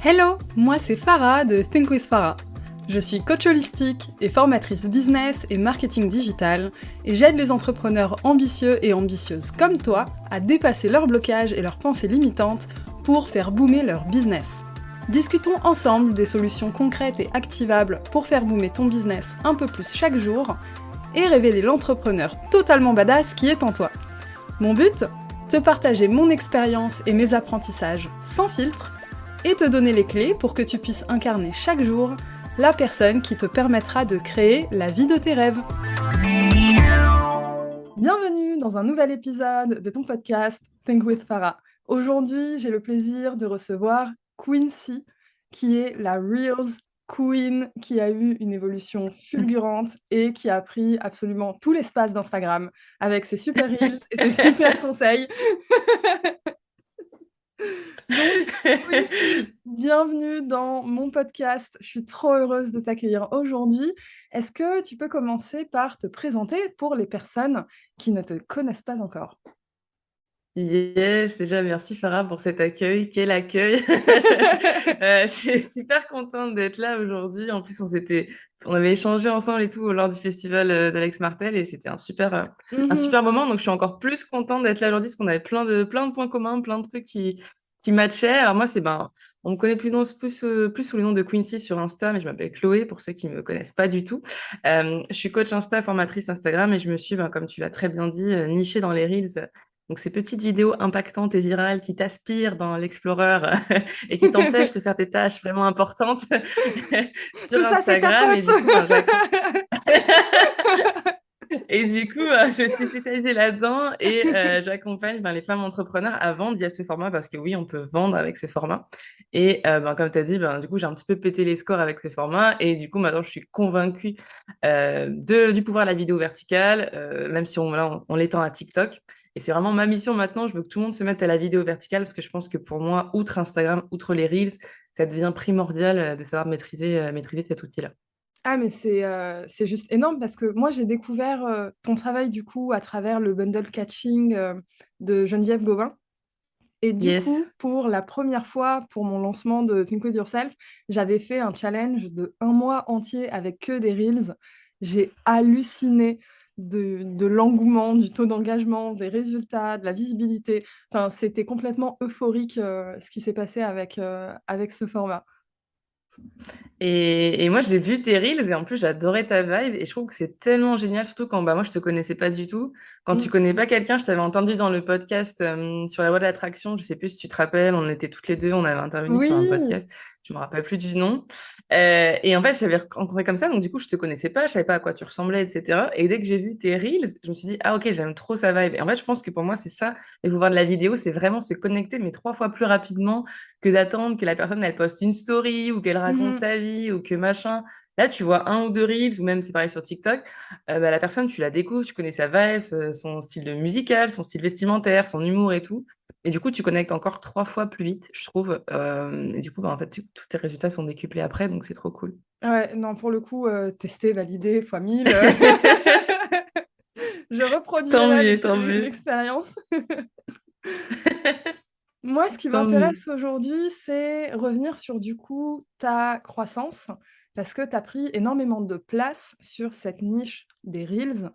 Hello, moi c'est Farah de Think with Farah. Je suis coach holistique et formatrice business et marketing digital et j'aide les entrepreneurs ambitieux et ambitieuses comme toi à dépasser leurs blocages et leurs pensées limitantes pour faire boomer leur business. Discutons ensemble des solutions concrètes et activables pour faire boomer ton business un peu plus chaque jour et révéler l'entrepreneur totalement badass qui est en toi. Mon but ? Te partager mon expérience et mes apprentissages sans filtre et te donner les clés pour que tu puisses incarner chaque jour la personne qui te permettra de créer la vie de tes rêves. Bienvenue dans un nouvel épisode de ton podcast Think with Farah. Aujourd'hui, j'ai le plaisir de recevoir Quincy, qui est la Reels Queen, qui a eu une évolution fulgurante et qui a pris absolument tout l'espace d'Instagram avec ses super Reels et ses super conseils. Donc, Quincy, bienvenue dans mon podcast. Je suis trop heureuse de t'accueillir aujourd'hui. Est-ce que tu peux commencer par te présenter pour les personnes qui ne te connaissent pas encore? Yes, déjà merci Farah pour cet accueil. Quel accueil! Je suis super contente d'être là aujourd'hui. En plus, on avait échangé ensemble et tout lors du festival d'Alex Martel et c'était un Mhm. super moment. Donc, je suis encore plus contente d'être là aujourd'hui parce qu'on avait plein de points communs, plein de trucs qui matchaient. Alors moi, on me connaît plus sous le nom de Quincy sur Insta, mais je m'appelle Chloé pour ceux qui me connaissent pas du tout. Je suis coach Insta, formatrice Instagram et je me suis, comme tu l'as très bien dit, nichée dans les Reels. Donc, ces petites vidéos impactantes et virales qui t'aspirent dans l'Explorer et qui t'empêchent de faire tes tâches vraiment importantes sur Tout ça, c'est Instagram. capote. Et du coup, je suis spécialisée là-dedans et j'accompagne les femmes entrepreneurs à vendre via ce format parce que oui, on peut vendre avec ce format. Et comme tu as dit, du coup, j'ai un petit peu pété les scores avec ce format et du coup, maintenant, je suis convaincue du pouvoir de la vidéo verticale, même si on l'étend à TikTok. Et c'est vraiment ma mission maintenant. Je veux que tout le monde se mette à la vidéo verticale parce que je pense que pour moi, outre Instagram, outre les Reels, ça devient primordial de savoir maîtriser cet outil-là. Ah, mais c'est juste énorme parce que moi, j'ai découvert ton travail du coup à travers le bundle catching de Geneviève Gauvin. Et du Yes. coup, pour la première fois, pour mon lancement de Think With Yourself, j'avais fait un challenge de 1 mois entier avec que des Reels. J'ai halluciné de l'engouement, du taux d'engagement, des résultats, de la visibilité. Enfin, c'était complètement euphorique ce qui s'est passé avec ce format. Et moi, j'ai vu tes reels et en plus, j'adorais ta vibe et je trouve que c'est tellement génial, surtout quand moi, je te connaissais pas du tout. Quand tu Mm. connais pas quelqu'un, je t'avais entendu dans le podcast sur la loi de l'attraction, je sais plus si tu te rappelles, on était toutes les deux, on avait intervenu sur un Oui, podcast, je me rappelle plus du nom. Et en fait, j'avais rencontré comme ça, donc du coup, je te connaissais pas, je savais pas à quoi tu ressemblais, etc. Et dès que j'ai vu tes reels, je me suis dit, ah ok, j'aime trop sa vibe. Et en fait, je pense que pour moi, c'est ça, le pouvoir de la vidéo, c'est vraiment se connecter, mais 3 fois plus rapidement que d'attendre que la personne elle poste une story ou qu'elle raconte mhm. sa vie ou que machin. Là, tu vois un ou deux reels ou même c'est pareil sur TikTok, la personne tu la découvres, tu connais sa vibe, son style de musical, son style vestimentaire, son humour et tout. Et du coup, tu connectes encore 3 fois plus vite, je trouve. Et du coup, en fait, tous tes résultats sont décuplés après, donc c'est trop cool. Ouais, non, pour le coup, testé, validé, fois 1000. Je Tant reproduirai mieux, tant mieux. l'expérience. Moi, ce qui Tant mieux. m'intéresse aujourd'hui, c'est revenir sur du coup ta croissance, parce que tu as pris énormément de place sur cette niche des Reels.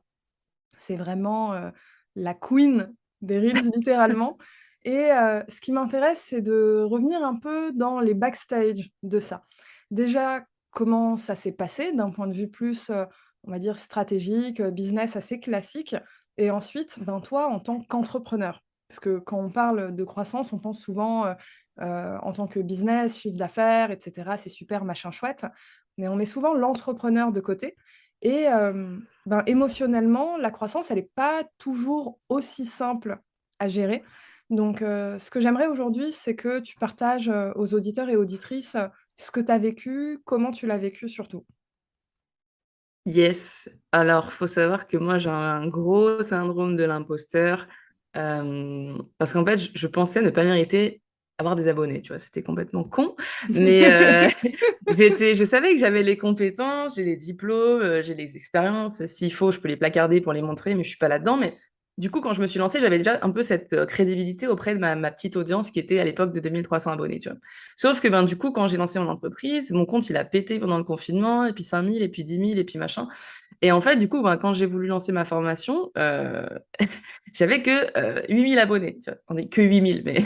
C'est vraiment la queen des Reels, littéralement. Et ce qui m'intéresse, c'est de revenir un peu dans les backstage de ça. Déjà, comment ça s'est passé d'un point de vue plus, on va dire, stratégique, business assez classique. Et ensuite, ben, toi, en tant qu'entrepreneur. Parce que quand on parle de croissance, on pense souvent en tant que business, chiffre d'affaires, etc. C'est super, machin chouette. Mais on met souvent l'entrepreneur de côté. Et ben, émotionnellement, la croissance, elle est pas toujours aussi simple à gérer. Donc ce que j'aimerais aujourd'hui, c'est que tu partages, aux auditeurs et auditrices, ce que tu as vécu, comment tu l'as vécu surtout. Yes. Alors, faut savoir que moi, j'ai un gros syndrome de l'imposteur. Parce qu'en fait, je pensais ne pas mériter avoir des abonnés, tu vois, c'était complètement con. Mais je savais que j'avais les compétences, j'ai les diplômes, j'ai les expériences. S'il faut, je peux les placarder pour les montrer, mais je suis pas là-dedans. Mais du coup, quand je me suis lancée, j'avais déjà un peu cette crédibilité auprès de ma petite audience qui était à l'époque de 2300 abonnés, tu vois. Sauf que ben, du coup, quand j'ai lancé mon entreprise, mon compte, il a pété pendant le confinement, et puis 5000, et puis 10 000, et puis machin. Et en fait, du coup, ben, quand j'ai voulu lancer ma formation, j'avais que 8000 abonnés, tu vois. On est que 8000, mais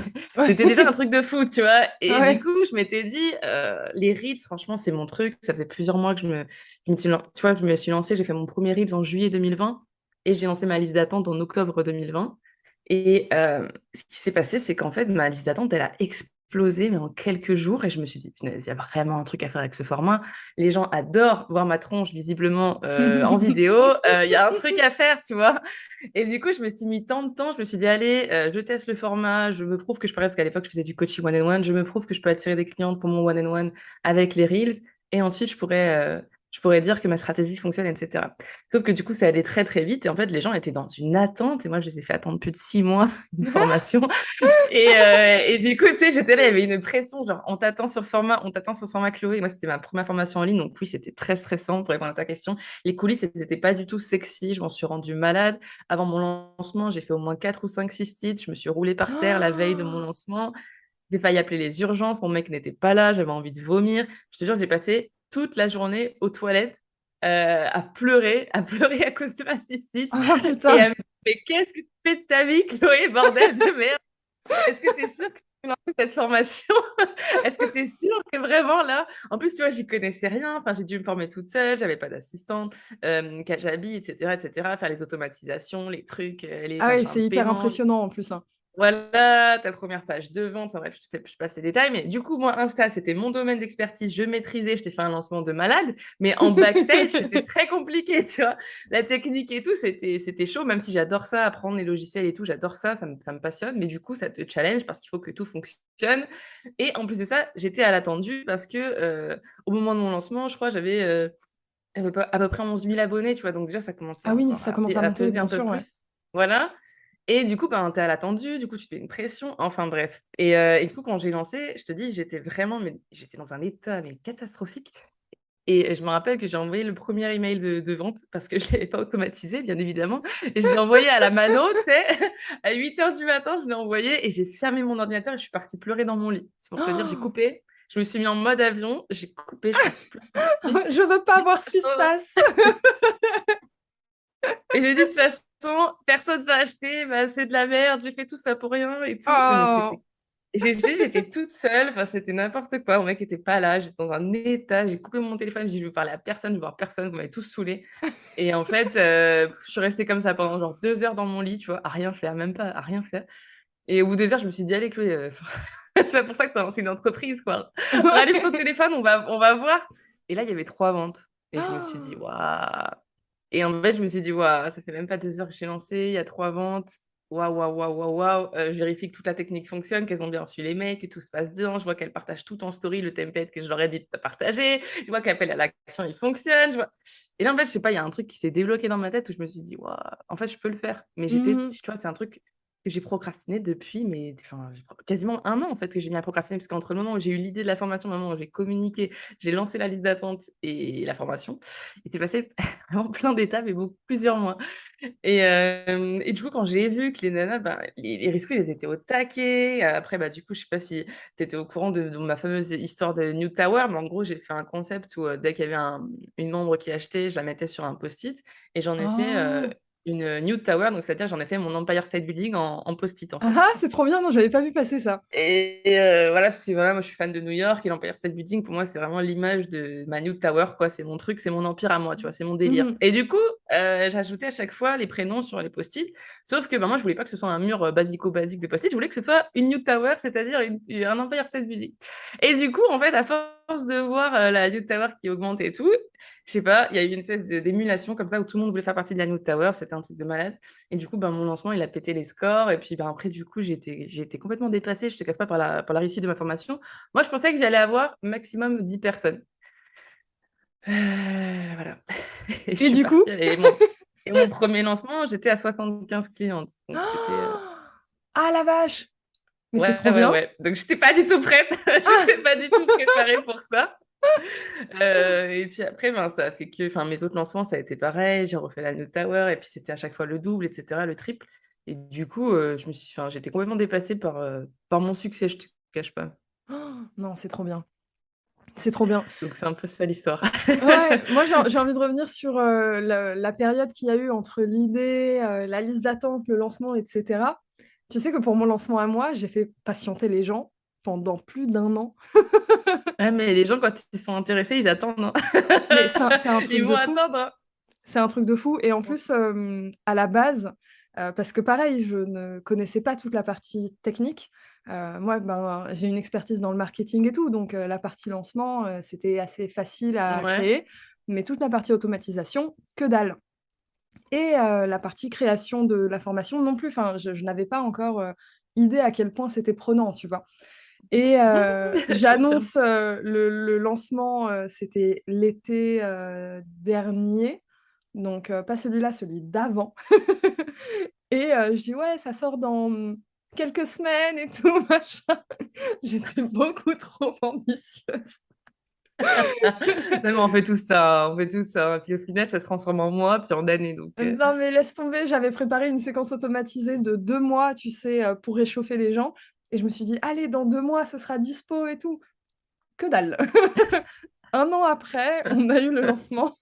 c'était déjà un Ouais. truc de fou, tu vois. Et du Ouais. coup, je m'étais dit, les Reels, franchement, c'est mon truc. Ça faisait plusieurs mois que tu vois, je me suis lancée, j'ai fait mon premier Reels en juillet 2020 et j'ai lancé ma liste d'attente en octobre 2020. Et ce qui s'est passé, c'est qu'en fait, ma liste d'attente, elle a explosé, mais en quelques jours. Et je me suis dit, punaise, il y a vraiment un truc à faire avec ce format. Les gens adorent voir ma tronche, visiblement, en vidéo. Il y a un truc à faire, tu vois. Et du coup, je me suis mis tant de temps. Je me suis dit, allez, je teste le format. Je me prouve que je peux, parce qu'à l'époque, je faisais du coaching one-on-one. Je me prouve que je peux attirer des clientes pour mon one-on-one avec les Reels. Et ensuite, je pourrais dire que ma stratégie fonctionne, etc. Sauf que du coup, ça allait très, très vite. Et en fait, les gens étaient dans une attente. Et moi, je les ai fait attendre plus de 6 mois une formation. Et du coup, tu sais, j'étais là, il y avait une pression, genre, on t'attend sur ce format, on t'attend sur ce format, Chloé. Et moi, c'était ma première formation en ligne, donc oui, c'était très stressant pour répondre à ta question. Les coulisses, c'était pas du tout sexy, je m'en suis rendue malade. Avant mon lancement, j'ai fait au moins 4 ou 5 cystites, je me suis roulée par terre la veille de mon lancement. J'ai failli appeler les urgences, mon mec n'était pas là, j'avais envie de vomir. Je te jure, j'ai passé toute la journée aux toilettes à pleurer à cause de ma cystite Ah et à putain. me dire, mais qu'est-ce que tu fais de ta vie, Chloé, bordel de merde? Est-ce que tu es sûre que tu veux lancer cette formation? Est-ce que tu es sûre que vraiment là, en plus, tu vois, j'y connaissais rien. Enfin, j'ai dû me former toute seule, j'avais pas d'assistante, Kajabi, etc., etc., faire les automatisations, les trucs, les Ah ouais, machins c'est de hyper paiement, impressionnant en plus, hein. voilà, ta première page de vente. Enfin, bref, je passe les détails. Mais du coup, moi, Insta, c'était mon domaine d'expertise. Je maîtrisais, je t'ai fait un lancement de malade. Mais en backstage, c'était très compliqué, tu vois. La technique et tout, c'était chaud. Même si j'adore ça, apprendre les logiciels et tout, j'adore ça, ça me passionne. Mais du coup, ça te challenge parce qu'il faut que tout fonctionne. Et en plus de ça, j'étais à l'attendu parce que au moment de mon lancement, je crois, j'avais à peu près 11 000 abonnés, tu vois. Donc déjà, ça commençait Ah oui, encore ça commence à à monter, peser bien un peu sûr, ouais. plus. Voilà. Et du coup, ben, t'es à l'attendu, du coup, tu te fais une pression. Enfin, bref. Et du coup, quand j'ai lancé, je te dis, j'étais vraiment, mais j'étais dans un état mais catastrophique. Et je me rappelle que j'ai envoyé le premier email de vente parce que je ne l'avais pas automatisé, bien évidemment. Et je l'ai envoyé à la mano, tu sais, à 8 heures du matin, je l'ai envoyé et j'ai fermé mon ordinateur et je suis partie pleurer dans mon lit. C'est pour te dire, j'ai Oh. coupé. Je me suis mis en mode avion, j'ai coupé, je suis partie pleurer dans mon lit. Je veux pas voir ce qui se passe. Et j'ai dit, de toute façon, personne va acheter, bah, c'est de la merde, j'ai fait tout ça pour rien et tout. Non, mais Oh. c'était. J'étais toute seule, enfin, c'était n'importe quoi. Mon mec était pas là, j'étais dans un état, j'ai coupé mon téléphone, j'ai dit, je veux parler à personne, je veux voir personne, vous m'avez tous saoulée. Et en fait, je suis restée comme ça pendant genre 2 heures dans mon lit, tu vois, à rien faire, même pas à rien faire. Et au bout de 2 heures, je me suis dit, allez, Chloé, c'est pas pour ça que tu as lancé une entreprise, quoi. Rallume ton Ouais. téléphone, on va voir. Et là, il y avait 3 ventes. Et je me suis dit, Oh. waouh. Et en fait, je me suis dit, waouh, ça fait même pas 2 heures que j'ai lancé, il y a 3 ventes. Waouh, waouh, waouh, waouh, waouh. Je vérifie que toute la technique fonctionne, qu'elles ont bien reçu les mails, que tout se passe bien. Je vois qu'elles partagent tout en story, le template que je leur ai dit de partager. Je vois qu'appel à l'action, il fonctionne. Et là, en fait, je sais pas, il y a un truc qui s'est débloqué dans ma tête où je me suis dit, waouh, en fait, je peux le faire. Mais Mhm. tu vois, c'est un truc que j'ai procrastiné depuis, mais enfin, quasiment un an, en fait, que j'ai mis à procrastiner, parce qu'entre le moment où j'ai eu l'idée de la formation, le moment où j'ai communiqué, j'ai lancé la liste d'attente et la formation, il s'est passé vraiment plein d'étapes et beaucoup, plusieurs mois. Et du coup, quand j'ai vu que les nanas, bah, les risques, ils étaient au taquet. Après, bah, du coup, je sais pas si tu étais au courant de ma fameuse histoire de New Tower, mais en gros, j'ai fait un concept où dès qu'il y avait une membre qui achetait, je la mettais sur un post-it et j'en ai fait Oh. une New Tower, donc c'est-à-dire j'en ai fait mon Empire State Building en post-it en Ah, fait. ah, c'est trop bien, non, j'avais pas vu passer ça. Et voilà, parce que voilà, moi je suis fan de New York et l'Empire State Building, pour moi, c'est vraiment l'image de ma New Tower, quoi. C'est mon truc, c'est mon empire à moi, tu vois, c'est mon délire. Mhm. Et du coup, j'ajoutais à chaque fois les prénoms sur les post-it, sauf que bah, moi, je voulais pas que ce soit un mur basico-basique de post-it, je voulais que ce soit une New Tower, c'est-à-dire un Empire State Building. Et du coup, en fait, à force de voir la New Tower qui augmente et tout, je sais pas, il y a eu une espèce d'émulation comme ça où tout le monde voulait faire partie de la New Tower, c'était un truc de malade. Et du coup, ben, mon lancement, il a pété les scores. Et puis ben, après, du coup, j'ai été complètement dépassée. Je ne te cache pas par la réussite de ma formation. Moi, je pensais que j'allais avoir maximum 10 personnes. Voilà. Et je Et suis du coup? partie. Et mon premier lancement, j'étais à 75 clientes. Donc, c'était. Ah la vache! Mais c'est Ouais, trop ouais, bien. ouais. Donc, je n'étais pas du tout prête. Je n'étais pas du tout préparée pour ça. Et puis après, ben, ça a fait que, enfin, mes autres lancements, ça a été pareil. J'ai refait la Note Tower et puis c'était à chaque fois le double, etc., le triple. Et du coup, enfin, j'étais complètement dépassée par mon succès, je te cache pas. Oh, non, c'est trop bien. C'est trop bien. Donc c'est un peu ça l'histoire. Ouais, moi j'ai envie de revenir sur, la période qu'il y a eu entre l'idée, la liste d'attente, le lancement et cetera. Tu sais que pour mon lancement à moi, j'ai fait patienter les gens pendant plus d'1 an. Ouais, mais les gens, quand ils sont intéressés, ils attendent, hein. Mais c'est un Ils truc vont de fou. attendre, hein. C'est un truc de fou et en plus, à la base, parce que pareil, je ne connaissais pas toute la partie technique. Moi, ben, j'ai une expertise dans le marketing et tout, donc la partie lancement, c'était assez facile à Ouais. créer, mais toute la partie automatisation, que dalle et la partie création de la formation non plus. Enfin, je n'avais pas encore, idée à quel point c'était prenant, tu vois? Et Je confirme. j'annonce, le lancement, c'était l'été, dernier, donc pas celui-là, celui d'avant et je dis: «Ouais, ça sort dans, quelques semaines et tout machin». J'étais beaucoup trop ambitieuse. Non, mais on fait tout ça, hein, on fait tout ça, hein. Puis au final, ça se transforme en mois, puis en années, donc Non mais laisse tomber, j'avais préparé une séquence automatisée de 2 mois, tu sais, pour réchauffer les gens et je me suis dit: «Allez, dans 2 mois, ce sera dispo et tout». Que dalle! 1 an après, on a eu le lancement.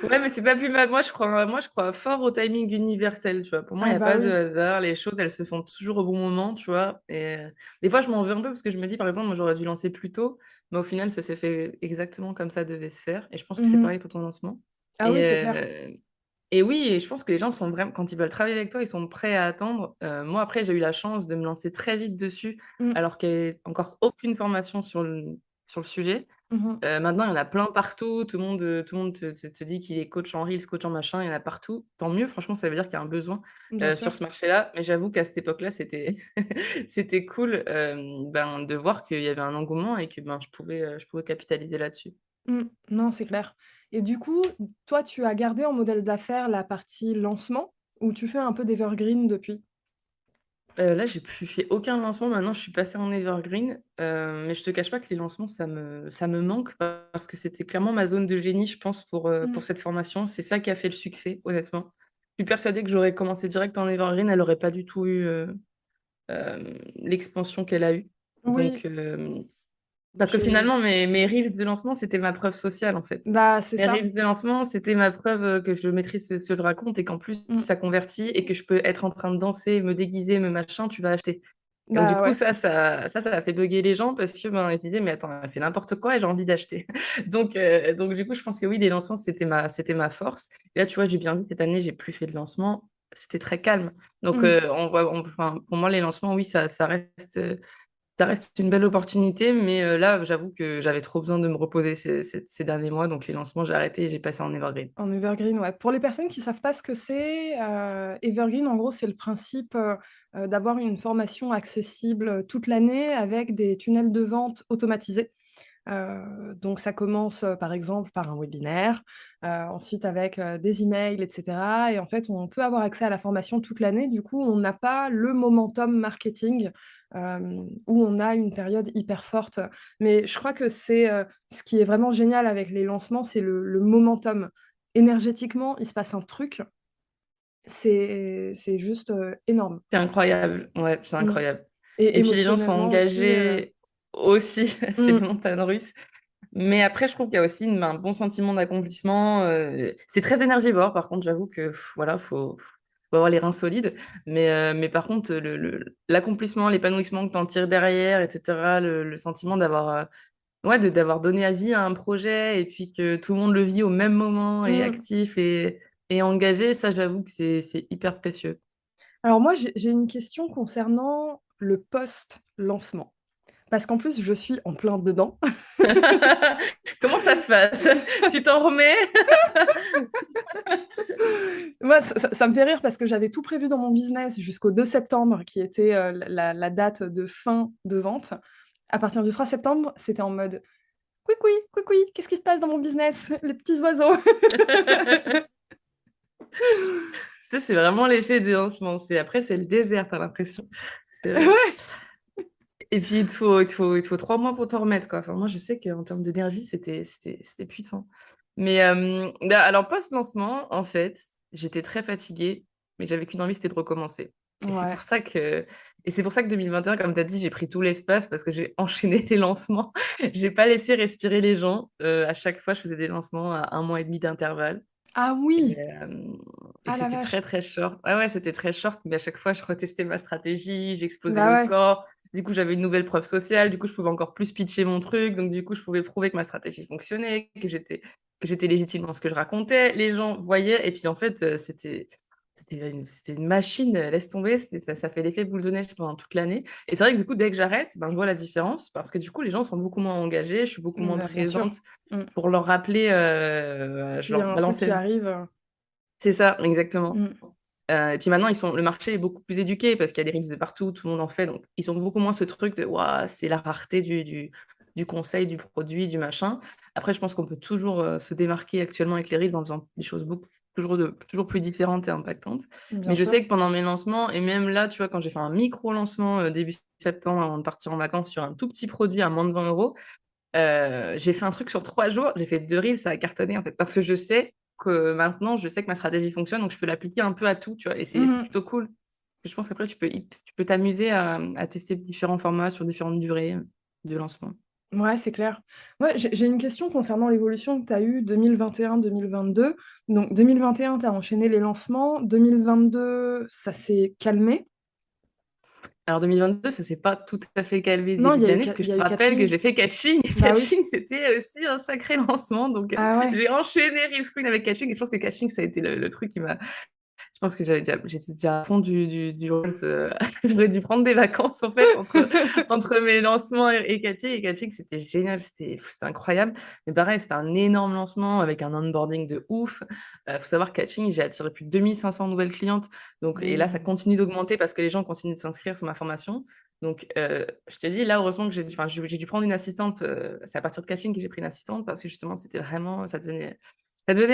ouais, mais c'est pas plus mal. Moi, je crois fort au timing universel, tu vois. Pour moi, il Ah n'y a bah pas de oui. hasard. Les choses, elles se font toujours au bon moment, tu vois. Et des fois, je m'en veux un peu parce que je me dis, par exemple, moi, j'aurais dû lancer plus tôt. Mais au final, ça s'est fait exactement comme ça devait se faire. Et je pense que c'est Mmh. pareil pour ton lancement. Ah oui, Et, c'est clair. et oui, et je pense que les gens sont vraiment, quand ils veulent travailler avec toi, ils sont prêts à attendre. Moi, après, j'ai eu la chance de me lancer très vite dessus, Mmh. alors qu'il n'y avait encore aucune formation sur le sujet. Mmh. Maintenant, il y en a plein partout. Tout le monde te dit qu'il est coach en Reels, coach en machin, il y en a partout. Tant mieux, franchement, ça veut dire qu'il y a un besoin, Bien sur sûr. ce marché-là. Mais j'avoue qu'à cette époque-là, c'était c'était cool, ben, de voir qu'il y avait un engouement et que, ben, je pouvais capitaliser là-dessus. Mmh. Non, c'est clair et du coup, toi, tu as gardé en modèle d'affaires la partie lancement ou tu fais un peu d'evergreen depuis? Là, j'ai plus fait aucun lancement. Maintenant, je suis passée en evergreen, mais je te cache pas que les lancements, ça me manque parce que c'était clairement ma zone de génie, je pense, Mmh. pour cette formation. C'est ça qui a fait le succès, honnêtement. Je suis persuadée que j'aurais commencé direct en evergreen, elle aurait pas du tout eu, l'expansion qu'elle a eue. Oui, Donc, parce que j'ai finalement, mes reels de lancement, c'était ma preuve sociale, en fait. bah, c'est Mes ça. reels de lancement, c'était ma preuve, que je maîtrise ce que je raconte et qu'en plus, Mmh. ça convertit et que je peux être en train de danser, me déguiser, me machin, tu vas acheter. Et donc du Bah, coup, ouais. ça a fait bugger les gens parce que, ben, ils se disaient: «Mais attends, elle fait n'importe quoi et j'ai envie d'acheter». Donc du coup, je pense que oui, les lancements, c'était ma force. Et là, tu vois, j'ai bien vu cette année, j'ai plus fait de lancement. C'était très calme. Donc Mmh. enfin, pour moi, les lancements, oui, ça reste une belle opportunité, mais là, j'avoue que j'avais trop besoin de me reposer ces derniers mois, donc les lancements, j'ai arrêté et j'ai passé en evergreen. En evergreen, ouais. Pour les personnes qui savent pas ce que c'est, evergreen, en gros, c'est le principe, d'avoir une formation accessible, toute l'année avec des tunnels de vente automatisés. Donc ça commence, par exemple, par un webinaire, ensuite avec, des emails et cetera et en fait, on peut avoir accès à la formation toute l'année. Du coup, on n'a pas le momentum marketing, où on a une période hyper forte. Mais je crois que c'est, ce qui est vraiment génial avec les lancements, c'est le momentum. Énergétiquement, il se passe un truc, c'est juste, énorme. C'est incroyable, ouais, c'est Mmh incroyable. et Et puis les gens sont émotionnellement aussi, engagés aussi, c'est les mmh, montagnes russes. Mais après, je trouve qu'il y a aussi un bon sentiment d'accomplissement. C'est très énergivore, par contre, j'avoue que voilà, faut avoir les reins solides. Mais par contre, l'accomplissement, l'épanouissement que tu en tires derrière, etc., le sentiment d'avoir ouais, d'avoir donné à vie à un projet et puis que tout le monde le vit au même moment et mmh. actif et engagé, ça, j'avoue que c'est hyper précieux. Alors moi, j'ai une question concernant le post-lancement. Parce qu'en plus, je suis en plein dedans. Comment ça se passe? Tu t'en remets? Moi, ça me fait rire parce que j'avais tout prévu dans mon business jusqu'au 2 septembre, qui était, la date de fin de vente. À partir du 3 septembre, c'était en mode: «Couicoui, couicoui, qu'est-ce qui se passe dans mon business? Les petits oiseaux». Ça, c'est vraiment l'effet des lancements. C'est après, c'est le désert, t'as l'impression. C'est, Ouais. Et puis, il te faut 3 mois pour t'en remettre, quoi. Enfin, moi, je sais qu'en termes d'énergie, c'était puissant. Mais bah, alors, post-lancement, en fait, j'étais très fatiguée, mais j'avais qu'une envie, c'était de recommencer. Et c'est Ouais. pour ça que, et c'est pour ça que 2021, comme tu as dit, j'ai pris tout l'espace parce que j'ai enchaîné les lancements. J'ai pas laissé respirer les gens. À chaque fois, je faisais des lancements à 1 mois et demi d'intervalle. Ah Et, oui! Ah la c'était vache! très, très short. Ouais, ouais, c'était très short, mais à chaque fois, je retestais ma stratégie, j'explosais Bah le ouais. score. Du coup, j'avais une nouvelle preuve sociale. Du coup, je pouvais encore plus pitcher mon truc. Donc, du coup, je pouvais prouver que ma stratégie fonctionnait, que j'étais légitime dans ce que je racontais. Les gens voyaient. Et puis, en fait, c'était une machine. Laisse tomber. Ça fait l'effet boule de neige pendant toute l'année. Et c'est vrai que du coup, dès que j'arrête, ben, je vois la différence parce que du coup, les gens sont beaucoup moins engagés. Je suis beaucoup moins Bah, bien sûr. présente Mmh. pour leur rappeler. Je Il y leur a un truc qui balançais. arrive, C'est ça, exactement. mmh. Et puis maintenant, le marché est beaucoup plus éduqué parce qu'il y a des reels de partout, tout le monde en fait. Donc, ils ont beaucoup moins ce truc de Ouah, c'est la rareté du conseil, du produit, du machin. Après, je pense qu'on peut toujours se démarquer actuellement avec les reels en faisant des choses toujours plus différentes et impactantes. Bien Mais je sûr. sais que pendant mes lancements, et même là, tu vois, quand j'ai fait un micro-lancement début septembre avant de partir en vacances sur un tout petit produit à moins de 20 euros, j'ai fait un truc sur 3 jours, j'ai fait 2 reels, ça a cartonné en fait, parce que je sais que maintenant, je sais que ma stratégie fonctionne, donc je peux l'appliquer un peu à tout, tu vois, et c'est Mmh. plutôt cool. Je pense qu'après, tu peux t'amuser à tester différents formats sur différentes durées de lancement. Ouais, c'est clair. Ouais, j'ai une question concernant l'évolution que tu as eue 2021-2022. Donc 2021, tu as enchaîné les lancements. 2022, ça s'est calmé. Alors 2022, ça s'est pas tout à fait calmé Non, début de l'année, parce que il je y a te eu rappelle que Catching. j'ai fait Catching. Bah oui. Catching, c'était aussi un sacré lancement, donc Ah ouais. j'ai enchaîné Real Queen avec Catching, et je pense que Catching, ça a été le truc qui m'a. Je pense que j'étais déjà à fond du Rolls. J'aurais dû prendre des vacances, en fait, entre mes lancements et Cathy. Et Cathy, c'était génial, c'était incroyable. Mais pareil, c'était un énorme lancement avec un onboarding de ouf. Faut savoir que Catching, j'ai attiré plus de 2500 nouvelles clientes. Donc, et là, ça Mmh. continue d'augmenter parce que les gens continuent de s'inscrire sur ma formation. Donc, je t'ai dit, là, heureusement que j'ai dû prendre une assistante. C'est à partir de Catching que j'ai pris une assistante parce que justement, c'était vraiment, ça devenait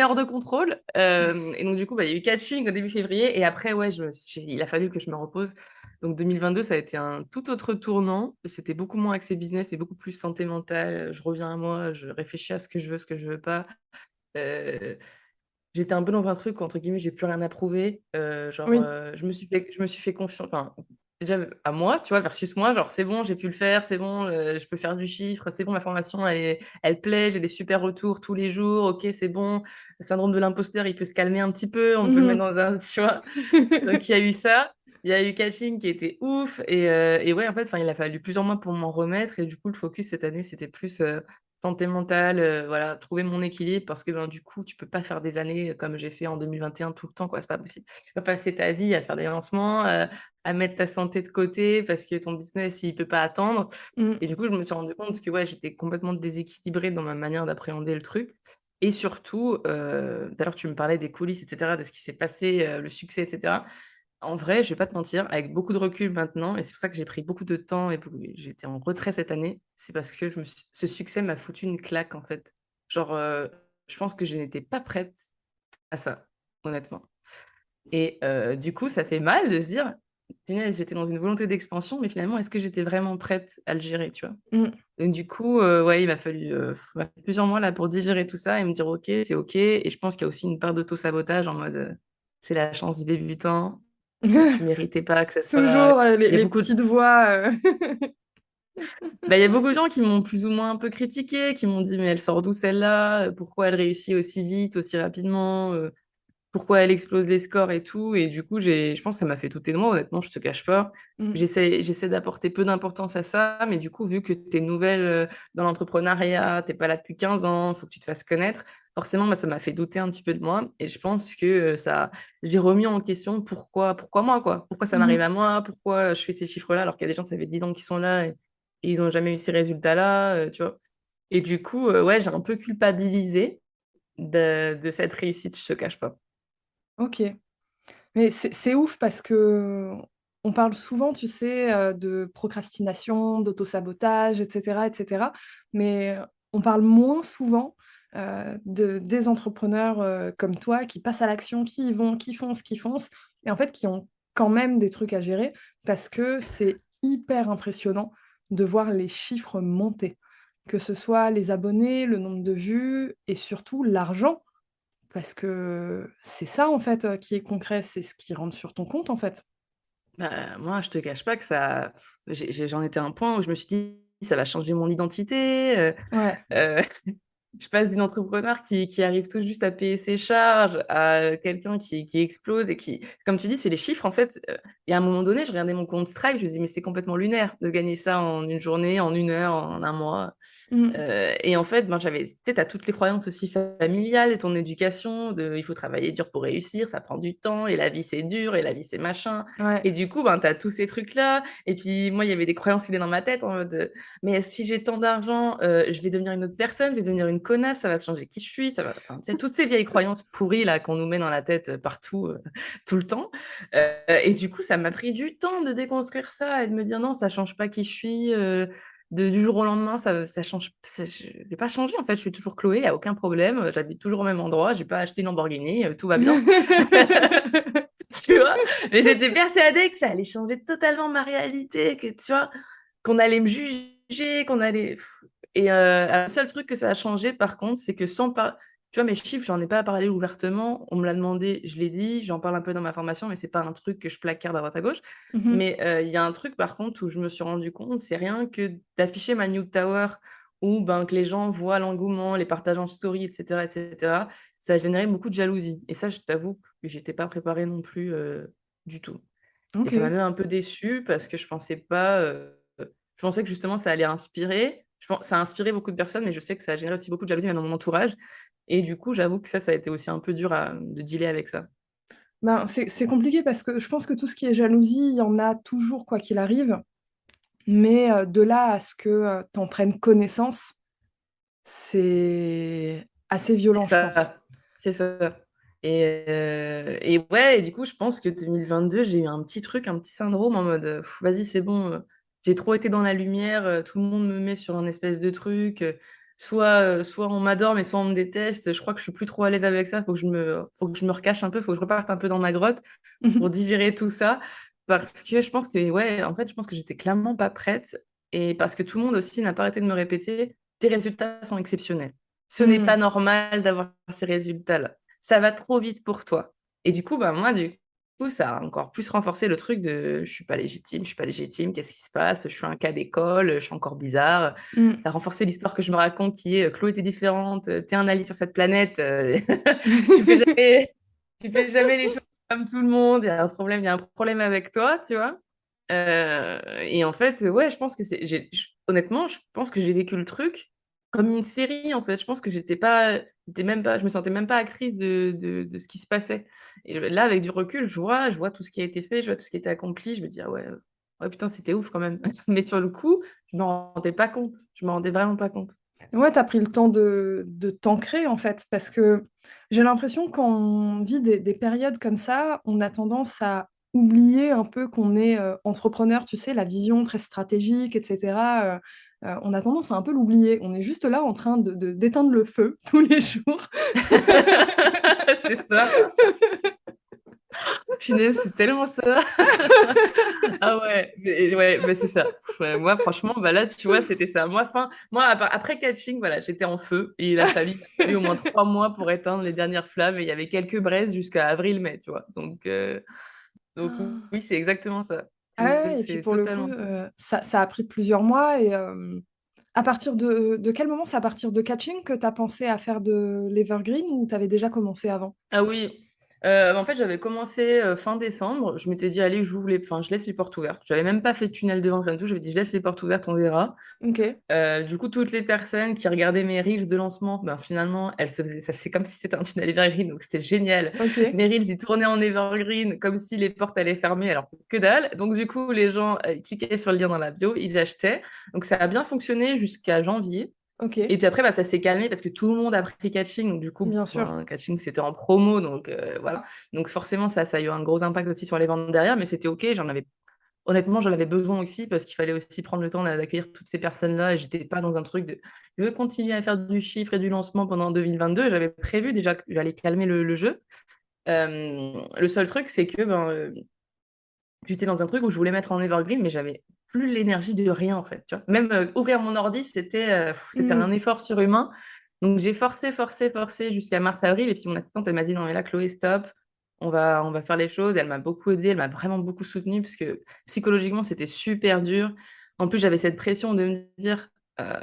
hors de contrôle. Et donc, du coup, bah, il y a eu catching au début février. Et après, ouais, il a fallu que je me repose. Donc, 2022, ça a été un tout autre tournant. C'était beaucoup moins axé business, mais beaucoup plus santé mentale. Je reviens à moi, je réfléchis à ce que je veux, ce que je veux pas. Euh, J'étais un peu dans un truc, entre guillemets, j'ai plus rien à prouver. Genre, Oui. je me suis fait confiance. Enfin, déjà à moi, tu vois, versus moi, genre, c'est bon, j'ai pu le faire, c'est bon, je peux faire du chiffre, c'est bon, ma formation, elle plaît, j'ai des super retours tous les jours, ok, c'est bon. Le syndrome de l'imposteur, il peut se calmer un petit peu, on peut le mettre Mmh. dans un, tu vois. Donc, il y a eu ça. Il y a eu catching qui était ouf. Et ouais, en fait, enfin, il a fallu plusieurs mois pour m'en remettre. Et du coup, le focus cette année, c'était plus santé mentale, voilà, trouver mon équilibre parce que ben, du coup, tu peux pas faire des années comme j'ai fait en 2021 tout le temps, quoi. C'est pas possible. Tu vas passer ta vie à faire des lancements, à mettre ta santé de côté parce que ton business, il peut pas attendre. Mmh. Et du coup, je me suis rendu compte que ouais, j'étais complètement déséquilibrée dans ma manière d'appréhender le truc. Et surtout, d'ailleurs, tu me parlais des coulisses, etc., de ce qui s'est passé, le succès, etc. En vrai, je vais pas te mentir, avec beaucoup de recul maintenant, et c'est pour ça que j'ai pris beaucoup de temps et j'ai été en retrait cette année, c'est parce que ce succès m'a foutu une claque, en fait. Genre, je pense que je n'étais pas prête à ça, honnêtement. Et du coup, ça fait mal de se dire, punaise, j'étais dans une volonté d'expansion, mais finalement, est-ce que j'étais vraiment prête à le gérer, tu vois? Mmh. Donc du coup, ouais, il m'a fallu plusieurs mois là pour digérer tout ça et me dire: «OK, c'est OK». Et je pense qu'il y a aussi une part d'auto-sabotage en mode, c'est la chance du débutant, tu méritais pas que ça soit. Toujours, Il y a les beaucoup de petites voix, bah, il y a beaucoup de gens qui m'ont plus ou moins un peu critiquée, qui m'ont dit: «Mais elle sort d'où celle-là? Pourquoi elle réussit aussi vite, aussi rapidement? Pourquoi elle explose les scores et tout». Et du coup, je pense que ça m'a fait douter de moi, honnêtement, je te cache pas. Mmh. J'essaie d'apporter peu d'importance à ça, mais du coup, vu que tu es nouvelle, dans l'entrepreneuriat, tu pas là depuis 15 ans, faut que tu te fasses connaître, forcément, bah, ça m'a fait douter un petit peu de moi. Et je pense que, j'ai remis en question pourquoi moi, quoi? Pourquoi ça m'arrive Mmh. à moi? Pourquoi je fais ces chiffres-là alors qu'il y a des gens, ça fait 10 ans qu'ils sont là et ils n'ont jamais eu ces résultats-là, tu vois? Et du coup, ouais, j'ai un peu culpabilisé de cette réussite, je te cache pas. OK. Mais c'est ouf parce que on parle souvent, tu sais, de procrastination, d'auto-sabotage et cetera, mais on parle moins souvent, des entrepreneurs, comme toi qui passent à l'action, qui y vont, qui foncent et en fait qui ont quand même des trucs à gérer parce que c'est hyper impressionnant de voir les chiffres monter, que ce soit les abonnés, le nombre de vues et surtout l'argent. Parce que c'est ça, en fait, qui est concret, c'est ce qui rentre sur ton compte, en fait. Bah, moi, je te cache pas que ça j'en étais à un point où je me suis dit: «Ça va changer mon identité», Ouais. heu je passe d'une entrepreneur qui arrive tout juste à payer ses charges à, quelqu'un qui explose et qui comme tu dis, c'est les chiffres en fait, et à un moment donné, je regardais mon compte Stripe, je me dis: «Mais c'est complètement lunaire de gagner ça en une journée, en une heure, en un mois». Mmh. Et en fait, ben, j'avais tu sais, tu as toutes les croyances aussi familiales et ton éducation de: «Il faut travailler dur pour réussir, ça prend du temps et la vie c'est dur et la vie c'est machin». Ouais. Et du coup, ben, tu as tous ces trucs-là et puis moi, il y avait des croyances qui étaient dans ma tête en mode, «Mais si j'ai tant d'argent, je vais devenir une autre personne, je vais devenir une connasse, ça va changer qui je suis, ça va» enfin, tu sais, toutes ces vieilles croyances pourries là qu'on nous met dans la tête, partout, tout le temps. Et du coup, ça m'a pris du temps de déconstruire ça et de me dire: «Non, ça change pas qui je suis, de du jour au lendemain, ça change ça je vais pas changer en fait, je suis toujours Chloé, il y a aucun problème, j'habite toujours au même endroit, j'ai pas acheté une Lamborghini, tout va bien». Tu vois? Mais j'étais persuadée que ça allait changer totalement ma réalité, que tu vois? Qu'on allait me juger, qu'on allait et le seul truc que ça a changé par contre, c'est que sans par tu vois mes chiffres, j'en ai pas parlé ouvertement, on me l'a demandé, je l'ai dit, j'en parle un peu dans ma formation, mais c'est pas un truc que je placarde à droite à gauche. Mmh mh. Mais il y a un truc par contre où je me suis rendu compte, c'est rien que d'afficher ma New Tower où, ben, que les gens voient l'engouement, les partages en story et cetera, ça a généré beaucoup de jalousie et ça, je t'avoue que j'étais pas préparée non plus, du tout et ça m'a OK. même un peu déçue parce que je pensais pas, je pensais que justement ça allait inspirer. Je pen Ça a inspiré beaucoup de personnes, mais je sais que ça a généré aussi beaucoup de jalousie même dans mon entourage et du coup, j'avoue que ça a été aussi un peu dur à de dealer avec ça. Ben, c'est compliqué parce que je pense que tout ce qui est jalousie, il y en a toujours quoi qu'il arrive, mais de là à ce que, tu en prennes connaissance, c'est assez violent, C'est je pense. ça, c'est ça et ouais et du coup, je pense que 2022, j'ai eu un petit truc, un petit syndrome en mode, «Vas-y, c'est bon, j'ai trop été dans la lumière, tout le monde me met sur un espèce de truc, soit on m'adore, mais soit on me déteste. Je crois que je suis plus trop à l'aise avec ça, faut que je me recache un peu, faut que je reparte un peu dans ma grotte Mmh pour mh. digérer tout ça». Parce que je pense que ouais, en fait, je pense que j'étais clairement pas prête et parce que tout le monde aussi n'a pas arrêté de me répéter: «Tes résultats sont exceptionnels». Ce n'est Mmh. pas normal d'avoir ces résultats-là. Ça va trop vite pour toi. Et du coup, bah, moi, du coup, ça a encore plus renforcé le truc de: «Je suis pas légitime, je suis pas légitime, qu'est-ce qui se passe? Je suis un cas d'école, je suis encore bizarre». Mmh. Ça a renforcé l'histoire que je me raconte qui est, «Chloé, tu es différente, tu es un alien sur cette planète, tu fais jamais tu fais jamais les choses comme tout le monde, il y a un problème avec toi», tu vois? Et en fait, ouais, je pense que c'est j'ai j honnêtement, je pense que j'ai vécu le truc comme une série, en fait. Je pense que j'étais même pas je me sentais même pas actrice de ce qui se passait et là, avec du recul, je vois tout ce qui a été fait, je vois tout ce qui a été accompli. Je me dis: «Ah ouais, ouais, putain, c'était ouf quand même». Mais sur le coup, je m'en rendais pas compte. Je m'en rendais vraiment pas compte. Ouais, tu as pris le temps de t'ancrer, en fait, parce que j'ai l'impression quand on vit des périodes comme ça, on a tendance à oublier un peu qu'on est, entrepreneur, tu sais, la vision très stratégique et cetera, on a tendance à un peu l'oublier. On est juste là en train de d'éteindre le feu tous les jours. C'est ça. Punaise, c'est tellement ça. Ah ouais, mais c'est ça. Ouais, moi, franchement, bah là, tu vois, c'était ça. Moi, après catching, voilà, j'étais en feu et il a fallu au moins 3 mois pour éteindre les dernières flammes et il y avait quelques braises jusqu'à avril-mai, tu vois? Donc oui, c'est exactement ça. Ah ouais et puis C'est pour le coup, totalement ça. ça a pris plusieurs mois et à partir de quel moment? C'est à partir de Catching que tu as pensé à faire de l'evergreen ou tu avais déjà commencé avant? Ah oui, en fait, j'avais commencé, fin décembre. Je m'étais dit: «Allez, je laisse les portes ouvertes». J'avais même pas fait de tunnel de vente, rien du tout. J'avais dit: «Je laisse les portes ouvertes, on verra». OK. Du coup, toutes les personnes qui regardaient mes reels de lancement, ben, finalement, elles se faisaient ça c'est comme si c'était un tunnel evergreen, donc c'était génial. OK. Mes reels, ils tournaient en evergreen comme si les portes allaient fermer, alors que dalle. Donc du coup, les gens, cliquaient sur le lien dans la bio, ils achetaient. Donc ça a bien fonctionné jusqu'à janvier et OK. puis après, bah, ça s'est calmé parce que tout le monde a pris Catching. Donc du coup, Bien sûr. ben, Catching, c'était en promo, donc voilà. Donc forcément, ça a eu un gros impact aussi sur les ventes derrière, mais c'était OK. Honnêtement, j'en avais besoin aussi parce qu'il fallait aussi prendre le temps d'accueillir toutes ces personnes-là et j'étais pas dans un truc de: «Je veux continuer à faire du chiffre et du lancement pendant 2022». J'avais prévu déjà que j'allais calmer le jeu. Le seul truc, c'est que, ben, j'étais dans un truc où je voulais mettre en evergreen, mais j'avais plus l'énergie de rien, en fait, tu vois. Même ouvrir mon ordi, c'était Mmh. un effort surhumain. Donc, j'ai forcé jusqu'à mars-avril. Et puis, mon assistante, elle m'a dit, non, mais là, Chloé, stop. On va faire les choses. Elle m'a beaucoup aidée. Elle m'a vraiment beaucoup soutenue parce que psychologiquement, c'était super dur. En plus, j'avais cette pression de me dire,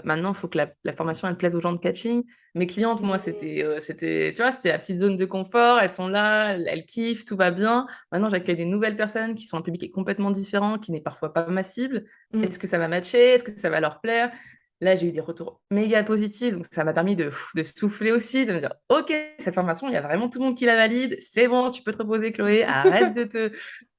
maintenant, il faut que la formation, elle plaise aux gens de catching. Mes clientes, moi, tu vois, c'était la petite zone de confort. Elles sont là, elles kiffent, tout va bien. Maintenant, j'accueille des nouvelles personnes qui sont un public qui est complètement différent, qui n'est parfois pas ma cible. Mmh. Est-ce que ça va matcher? Est-ce que ça va leur plaire? Là, j'ai eu des retours méga positifs, donc ça m'a permis de souffler aussi, de me dire, OK, cette formation, il y a vraiment tout le monde qui la valide. C'est bon, tu peux te reposer, Chloé.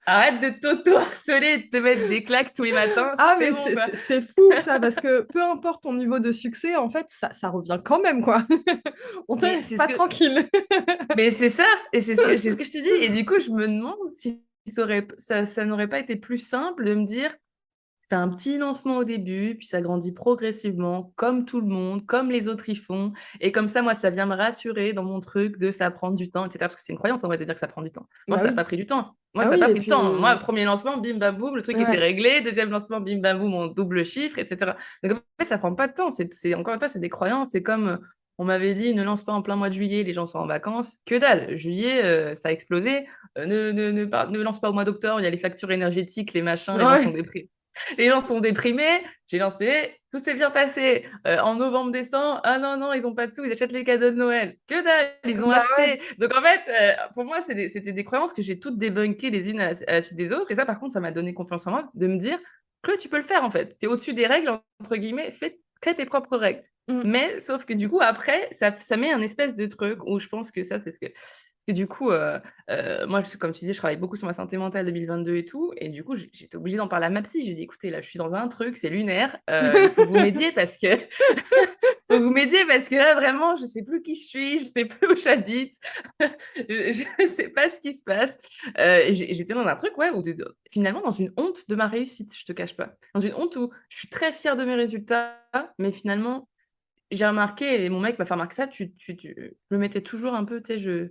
Arrête de t'auto-harceler et de te mettre des claques tous les matins. Ah, C'est mais bon, quoi. c'est fou ça, parce que peu importe ton niveau de succès, en fait, ça revient quand même, quoi. On te Mais laisse c'est ce pas que, tranquille. mais c'est ça, et c'est ce que je te dis. Et du coup, je me demande si ça n'aurait pas été plus simple de me dire, fais un petit lancement au début, puis ça grandit progressivement, comme tout le monde, comme les autres y font. Et comme ça, moi, ça vient me rassurer dans mon truc de ça prend du temps, etc. Parce que c'est une croyance, en vrai, de dire que ça prend du temps. Moi, Bah ça n'a oui. pas pris du temps. Moi, Ah ça n'a oui, pas et pris de temps. Moi, puis premier lancement, bim, bam, boum, le truc était ouais. réglé. Deuxième lancement, bim, bam, boum, on double chiffre, etc. Donc, en fait, ça prend pas de temps. Encore une fois, c'est des croyances. C'est comme on m'avait dit, ne lance pas en plein mois de juillet, les gens sont en vacances. Que dalle. Juillet, ça a explosé. Ne lance pas au mois d'octobre, il y a les factures énergétiques, les machins, les gens sont Ouais. déprimés. Les gens sont déprimés. J'ai lancé, tout s'est bien passé. En novembre, décembre, ah non, non, ils n'ont pas tout, ils achètent les cadeaux de Noël. Que dalle, ils ont Bah ouais. acheté. Donc en fait, pour moi, c'était des croyances que j'ai toutes débunkées les unes à la suite des autres. Et ça, par contre, ça m'a donné confiance en moi de me dire que tu peux le faire en fait. Tu es au-dessus des règles, entre guillemets, crée tes propres règles. Mmh. Mais sauf que du coup, après, ça met un espèce de truc où je pense que ça, c'est ce que et du coup, moi, comme tu dis, je travaille beaucoup sur ma santé mentale 2022 et tout. Et du coup, j'étais obligée d'en parler à ma psy. J'ai dit, écoutez, là, je suis dans un truc, c'est lunaire. Il faut que vous m'aidiez parce que faut que vous m'aidiez parce que là, vraiment, je sais plus qui je suis, je sais plus où j'habite, je sais pas ce qui se passe. Et j'étais dans un truc, ouais, finalement, dans une honte de ma réussite, je te cache pas. Dans une honte où je suis très fière de mes résultats, mais finalement, j'ai remarqué, et mon mec m'a fait remarquer ça, je me mettais toujours un peu, tu sais, Tu euh,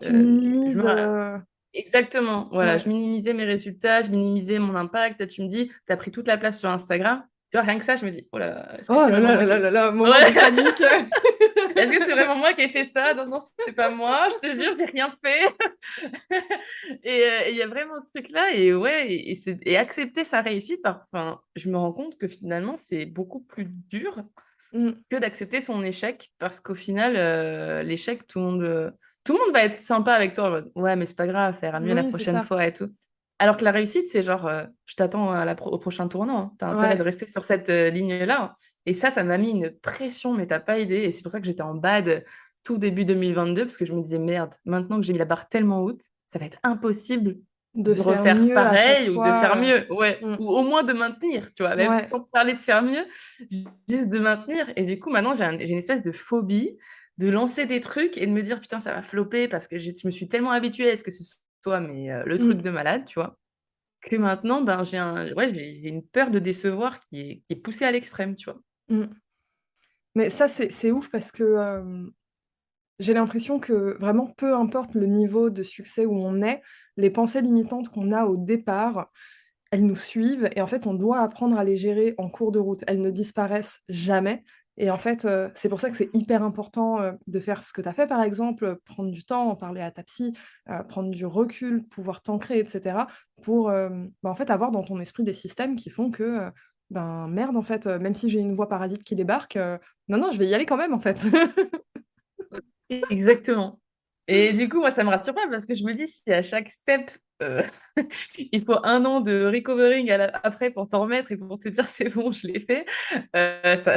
je me minimises, ra- Exactement, voilà, je ouais. minimisais mes résultats, je minimisais mon impact. Là, tu me dis, tu as pris toute la place sur Instagram. Tu vois, rien que ça, je me dis, oh là là, est-ce que Oh c'est là vraiment là moi là là qui... là là, moment de Ouais, panique. est-ce que c'est vraiment moi qui ai fait ça? Non, non, c'est pas moi, je te jure, j'ai rien fait. Et il y a vraiment ce truc-là, et ouais, et accepter sa réussite, enfin, je me rends compte que finalement, c'est beaucoup plus dur Mmh. que d'accepter son échec, parce qu'au final, l'échec, tout le monde va être sympa avec toi en mode, ouais, mais c'est pas grave, ça ira mieux la Oui, c'est prochaine ça. fois et tout. Alors que la réussite, c'est genre, je t'attends au prochain tournant, hein. T'as intérêt de Ouais. rester sur cette ligne-là, hein. Et ça m'a mis une pression, mais t'as pas idée. Et c'est pour ça que j'étais en bad tout début 2022, parce que je me disais, merde, maintenant que j'ai mis la barre tellement haute, ça va être impossible De de faire refaire mieux à chaque pareil ou de faire fois, mieux, ouais, mmh. ou au moins de maintenir, tu vois, même Ouais. sans parler de faire mieux, juste de maintenir. Et du coup, maintenant, j'ai une espèce de phobie de lancer des trucs et de me dire, putain, ça va flopper parce que je me suis tellement habituée à ce que ce soit le truc Mmh. de malade, tu vois, que maintenant, ben, ouais, j'ai une peur de décevoir qui est poussée à l'extrême, tu vois. Mmh. Mais ça, c'est ouf parce que, j'ai l'impression que vraiment peu importe le niveau de succès où on est, les pensées limitantes qu'on a au départ, elles nous suivent et en fait, on doit apprendre à les gérer en cours de route. Elles ne disparaissent jamais et en fait, c'est pour ça que c'est hyper important, de faire ce que tu as fait par exemple, prendre du temps, en parler à ta psy, prendre du recul, pouvoir t'ancrer et cetera pour, bah, en fait, avoir dans ton esprit des systèmes qui font que, ben, merde en fait, même si j'ai une voix parasite qui débarque, non, non, je vais y aller quand même en fait. Exactement. Et du coup, moi, ça me rassure pas parce que je me dis, si à chaque step, euh, il faut 1 an de recovering après pour t'en remettre et pour te dire c'est bon, je l'ai fait,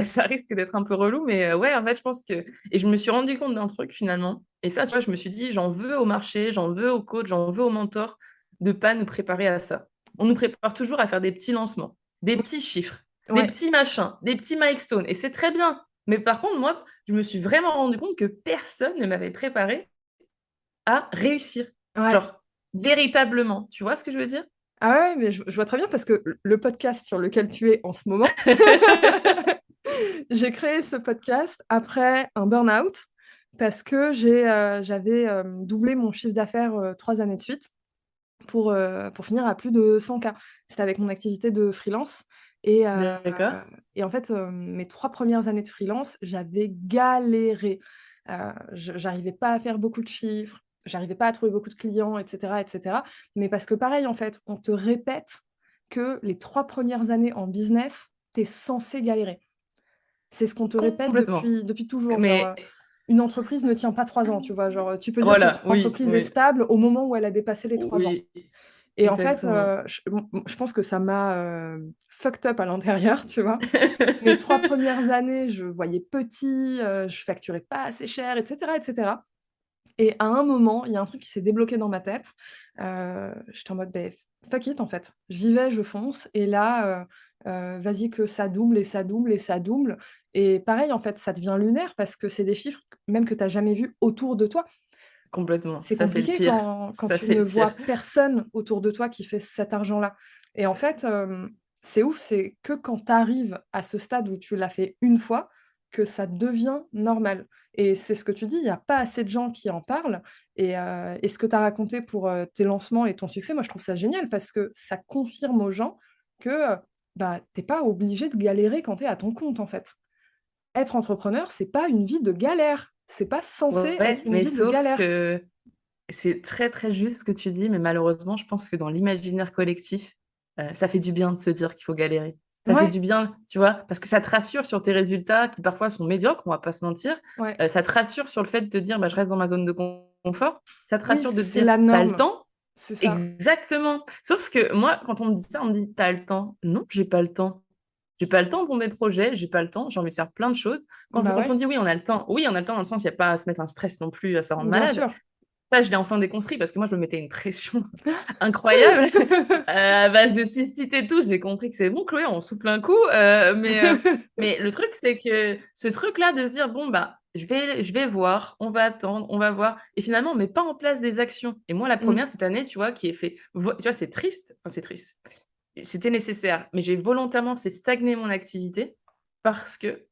ça risque d'être un peu relou. Mais ouais, en fait, je pense que. Et je me suis rendu compte d'un truc finalement. Et ça, tu vois, je me suis dit, j'en veux au marché, j'en veux au coach, j'en veux au mentor de pas nous préparer à ça. On nous prépare toujours à faire des petits lancements, des petits chiffres, des Ouais, petits machins, des petits milestones. Et c'est très bien. Mais par contre, moi, je me suis vraiment rendu compte que personne ne m'avait préparé à réussir. ouais. Genre, véritablement. Tu vois ce que je veux dire? Ah ouais, mais je vois très bien parce que le podcast sur lequel tu es en ce moment, j'ai créé ce podcast après un burn-out parce que j'avais, doublé mon chiffre d'affaires, 3 années de suite pour finir à plus de 100 K. C'était avec mon activité de freelance Et, D'accord. et en fait, mes 3 premières années de freelance, j'avais galéré. J'arrivais pas à faire beaucoup de chiffres, j'arrivais pas à trouver beaucoup de clients et cetera et cetera. Mais parce que pareil, en fait, on te répète que les 3 premières années en business, tu es censé galérer. C'est ce qu'on te répète Complètement. depuis toujours, genre, Mais une entreprise ne tient pas 3 ans, tu vois? Genre, tu peux dire que ton voilà, oui, entreprise est oui, stable au moment où elle a dépassé les 3 ans. oui, Et en fait, exactement. je pense que ça m'a, fucked up à l'intérieur, tu vois? Mes 3 premières années, je voyais petit, je facturais pas assez cher et cetera et cetera. Et à un moment, il y a un truc qui s'est débloqué dans ma tête. J'étais en mode: «Beh, fuck it, en fait. J'y vais, je fonce et là, vas-y que ça double et ça double et ça double». Et pareil, en fait, ça devient lunaire parce que c'est des chiffres même que tu as jamais vus autour de toi. Complètement. C'est Ça, c'est le compliqué pire. quand Ça, tu c'est ne le pire. vois personne autour de toi qui fait cet argent-là. Et en fait, c'est ouf, c'est que quand tu arrives à ce stade où tu l'as fait une fois, que ça devient normal. Et c'est ce que tu dis, il y a pas assez de gens qui en parlent. Et ce que tu as raconté pour, tes lancements et ton succès, moi je trouve ça génial parce que ça confirme aux gens que, bah, tu pas obligé de galérer quand tu es à ton compte, en fait. Être entrepreneur, c'est pas une vie de galère. C'est pas censé être Ouais, une mais vie de sauf galère. que c'est très, très juste ce que tu dis, mais malheureusement, je pense que dans l'imaginaire collectif, ça fait du bien de se dire qu'il faut galérer. Ça fait Ouais, du bien, tu vois? Parce que ça te rassure sur tes résultats qui parfois sont médiocres, on va pas se mentir. ouais. Ça te rassure sur le fait de te dire: «Bah, je reste dans ma zone de confort». Ça te Oui, rassure de te c'est dire: la «Tu as le norme, temps». c'est ça. Exactement. Sauf que moi, quand on me dit ça, on me dit: «Tu as le temps». Non, j'ai pas le temps. J'ai pas le temps pour mes projets, j'ai pas le temps, j'ai envie de faire plein de choses. Bah, Quand on ouais, dit: «Oui, on a le temps», oui, on a le temps dans le sens, il y a pas à se mettre un stress non plus, à se rendre bien malade. sûr. Ça, je l'ai enfin déconstruit parce que moi, je me mettais une pression incroyable, à base de cystite et tout. J'ai compris que c'est bon, Chloé, on souffle un coup, mais le truc, c'est que ce truc-là de se dire: «Bon, bah, je vais voir, on va attendre, on va voir» et finalement, on met pas en place des actions et moi, la Mmh. première cette année, tu vois, qui est fait tu vois, c'est triste, enfin, c'est triste. C'était nécessaire, mais j'ai volontairement fait stagner mon activité parce que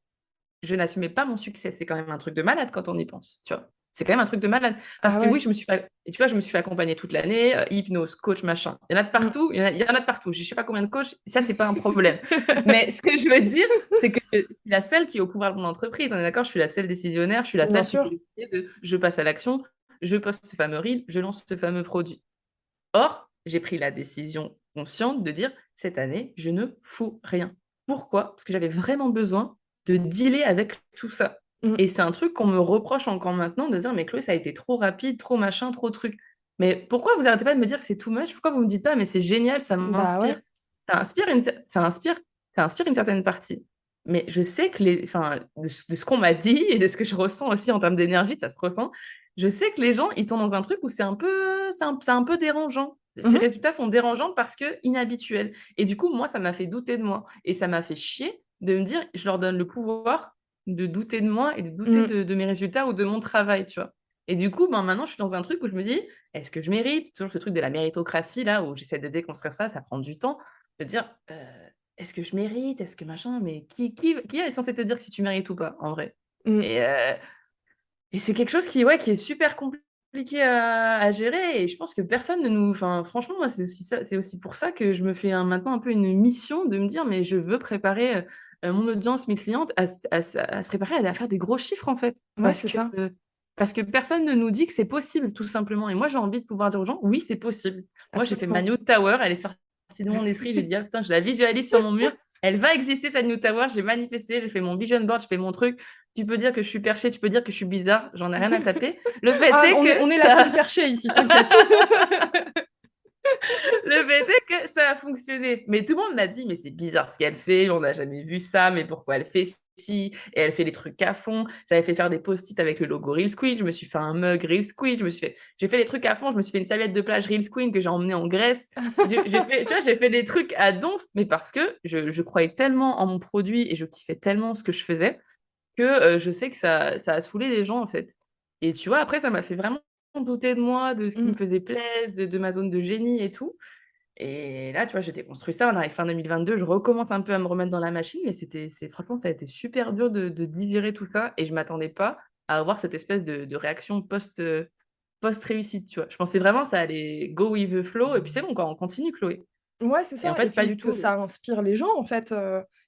je n'assumais pas mon succès. C'est quand même un truc de malade quand on y pense, tu vois? C'est quand même un truc de malade parce Ah que oui, ouais. je me suis fait et tu vois, je me suis fait accompagner toute l'année, hypnose, coach, machin. Il y en a de Mmh. partout, il y en a de partout. J'ai je sais pas combien de coachs, ça, c'est pas un problème. Mais ce que je veux dire, c'est que je suis la seule qui est au pouvoir de mon entreprise. On est d'accord? Je suis la seule décisionnaire, je suis la Bien seule qui peut sûr. décider de je passe à l'action, je poste ce fameux reel, je lance ce fameux produit. Or, j'ai pris la décision consciente de dire: «Cette année, je ne fous rien». Pourquoi? Parce que j'avais vraiment besoin de dealer avec tout ça Mmh. et c'est un truc qu'on me reproche encore maintenant de dire: «Mais Chloé, ça a été trop rapide, trop machin, trop truc». Mais pourquoi vous arrêtez pas de me dire que c'est too much? Pourquoi vous me dites pas: «Mais c'est génial, ça Bah, m'inspire». ouais. Ça inspire une certaine partie. Mais je sais que de ce qu'on m'a dit et de ce que je ressens aussi en termes d'énergie, ça se ressent, je sais que les gens, ils tombent dans un truc où c'est un peu dérangeant. Mmh Ces mh. résultats sont dérangeants parce qu'inhabituels et du coup, moi, ça m'a fait douter de moi et ça m'a fait chier de me dire: «Je leur donne le pouvoir de douter de moi et de douter Mmh. de mes résultats ou de mon travail», tu vois? Et du coup, ben, maintenant, je suis dans un truc où je me dis: «Est-ce que je mérite?» Toujours ce truc de la méritocratie là, où j'essaie de déconstruire ça, ça prend du temps. De dire: «Est-ce que je mérite? Est-ce que machin?» mais qui est censé te dire si tu mérites ou pas, en vrai? Mmh. Et c'est quelque chose qui est super compliqué à gérer et je pense que personne ne nous enfin, franchement, moi, c'est aussi pour ça que je me fais maintenant un peu une mission de me dire: «Mais je veux préparer, mon audience, mes clientes à se préparer à aller faire des gros chiffres, en fait». Ouais, c'est ça. Parce que personne ne nous dit que c'est possible, tout simplement et moi, j'ai envie de pouvoir dire aux gens: «Oui, c'est possible». Moi, j'ai fait ma Absolument. new tower, elle est sortie de mon esprit, j'ai dit: «Ah putain, je la visualise sur mon mur, elle va exister cette new tower». J'ai manifesté, j'ai fait mon vision board, je fais mon truc. Tu peux dire que je suis perchée, tu peux dire que je suis bizarre, j'en ai rien à taper. Le fait Ah, est que on est la ça team perchée ici, t'inquiète. le fait est que ça a fonctionné. Mais tout le monde m'a dit: «Mais c'est bizarre ce qu'elle fait, on n'a jamais vu ça, mais pourquoi elle fait ci?» et elle fait les trucs à fond. J'avais fait faire des post-it avec le logo Reels Queen, je me suis fait un mug Reels Queen, j'ai fait des trucs à fond, je me suis fait une serviette de plage Reels Queen que j'ai emmenée en Grèce. J'ai fait tu vois, j'ai fait des trucs à donf, mais parce que je croyais tellement en mon produit et je kiffais tellement ce que je faisais que, je sais que ça a saoulé les gens, en fait. Et tu vois, après, ça m'a fait vraiment douter de moi, de ce qui me Mmh. faisait plaisir, de ma zone de génie et tout. Et là, tu vois, j'ai déconstruit ça, on arrive fin 2022, je recommence un peu à me remettre dans la machine, mais c'est franchement, ça a été super dur de digérer tout ça et je m'attendais pas à avoir cette espèce de réaction post-réussite, tu vois? Je pensais vraiment ça allait go with the flow et puis c'est bon quoi, on continue Chloé. Ouais, c'est Et en ça et fait, pas puis du que tout. ça inspire les gens, en fait,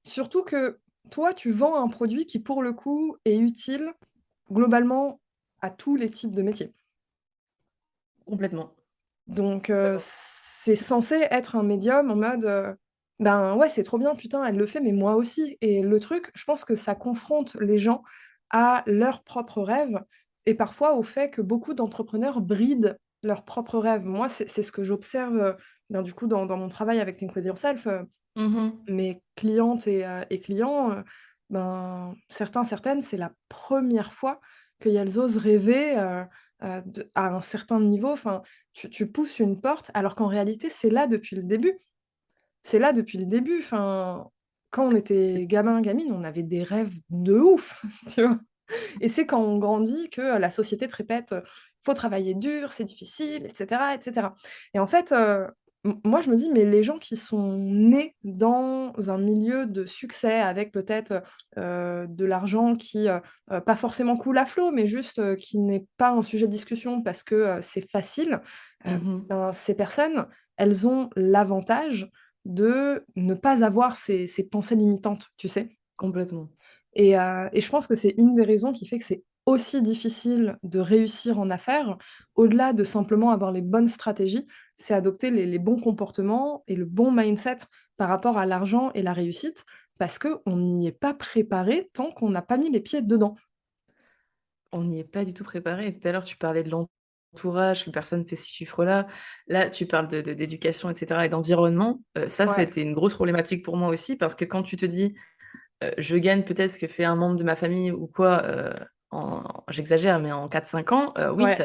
surtout que toi, tu vends un produit qui, pour le coup, est utile globalement à tous les types de métiers. Complètement, Donc complètement. c'est censé être un médium en mode, ben, ouais, c'est trop bien, putain, elle le fait, mais moi aussi et le truc, je pense que ça confronte les gens à leurs propres rêves et parfois au fait que beaucoup d'entrepreneurs brident leurs propres rêves. Moi, c'est ce que j'observe, ben, du coup, dans mon travail avec Think With Yourself, Mmh. mes clientes et clients, ben, certains, certaines, c'est la première fois qu'elles osent rêver, de à un certain niveau. Enfin, tu pousses une porte alors qu'en réalité, c'est là depuis le début. C'est là depuis le début. Enfin, quand on C'est était gamin, gamine, on avait des rêves de ouf, tu vois? Et c'est quand on grandit que, la société te répète, «Faut travailler dur, c'est difficile» et cetera et cetera. Et en fait, moi je me dis: «Mais les gens qui sont nés dans un milieu de succès avec peut-être, de l'argent qui, pas forcément coule à flot, mais juste, qui n'est pas un sujet de discussion parce que, c'est facile», Mmh. ben, ces personnes, elles ont l'avantage de ne pas avoir ces pensées limitantes, tu sais? Complètement. Et je pense que c'est une des raisons qui fait que c'est aussi difficile de réussir en affaires, au-delà de simplement avoir les bonnes stratégies, c'est adopter les bons comportements et le bon mindset par rapport à l'argent et la réussite, parce qu'on n'y est pas préparé tant qu'on n'a pas mis les pieds dedans. On n'y est pas du tout préparé. Et tout à l'heure, tu parlais de l'entourage, que personne fait ces chiffres-là. Là, tu parles d'éducation et cetera et d'environnement. Ça, Ouais, c'était une grosse problématique pour moi aussi parce que quand tu te dis, je gagne peut-être ce que fait un membre de ma famille ou quoi, en j'exagère, mais en 4 5 ans, oui, ouais.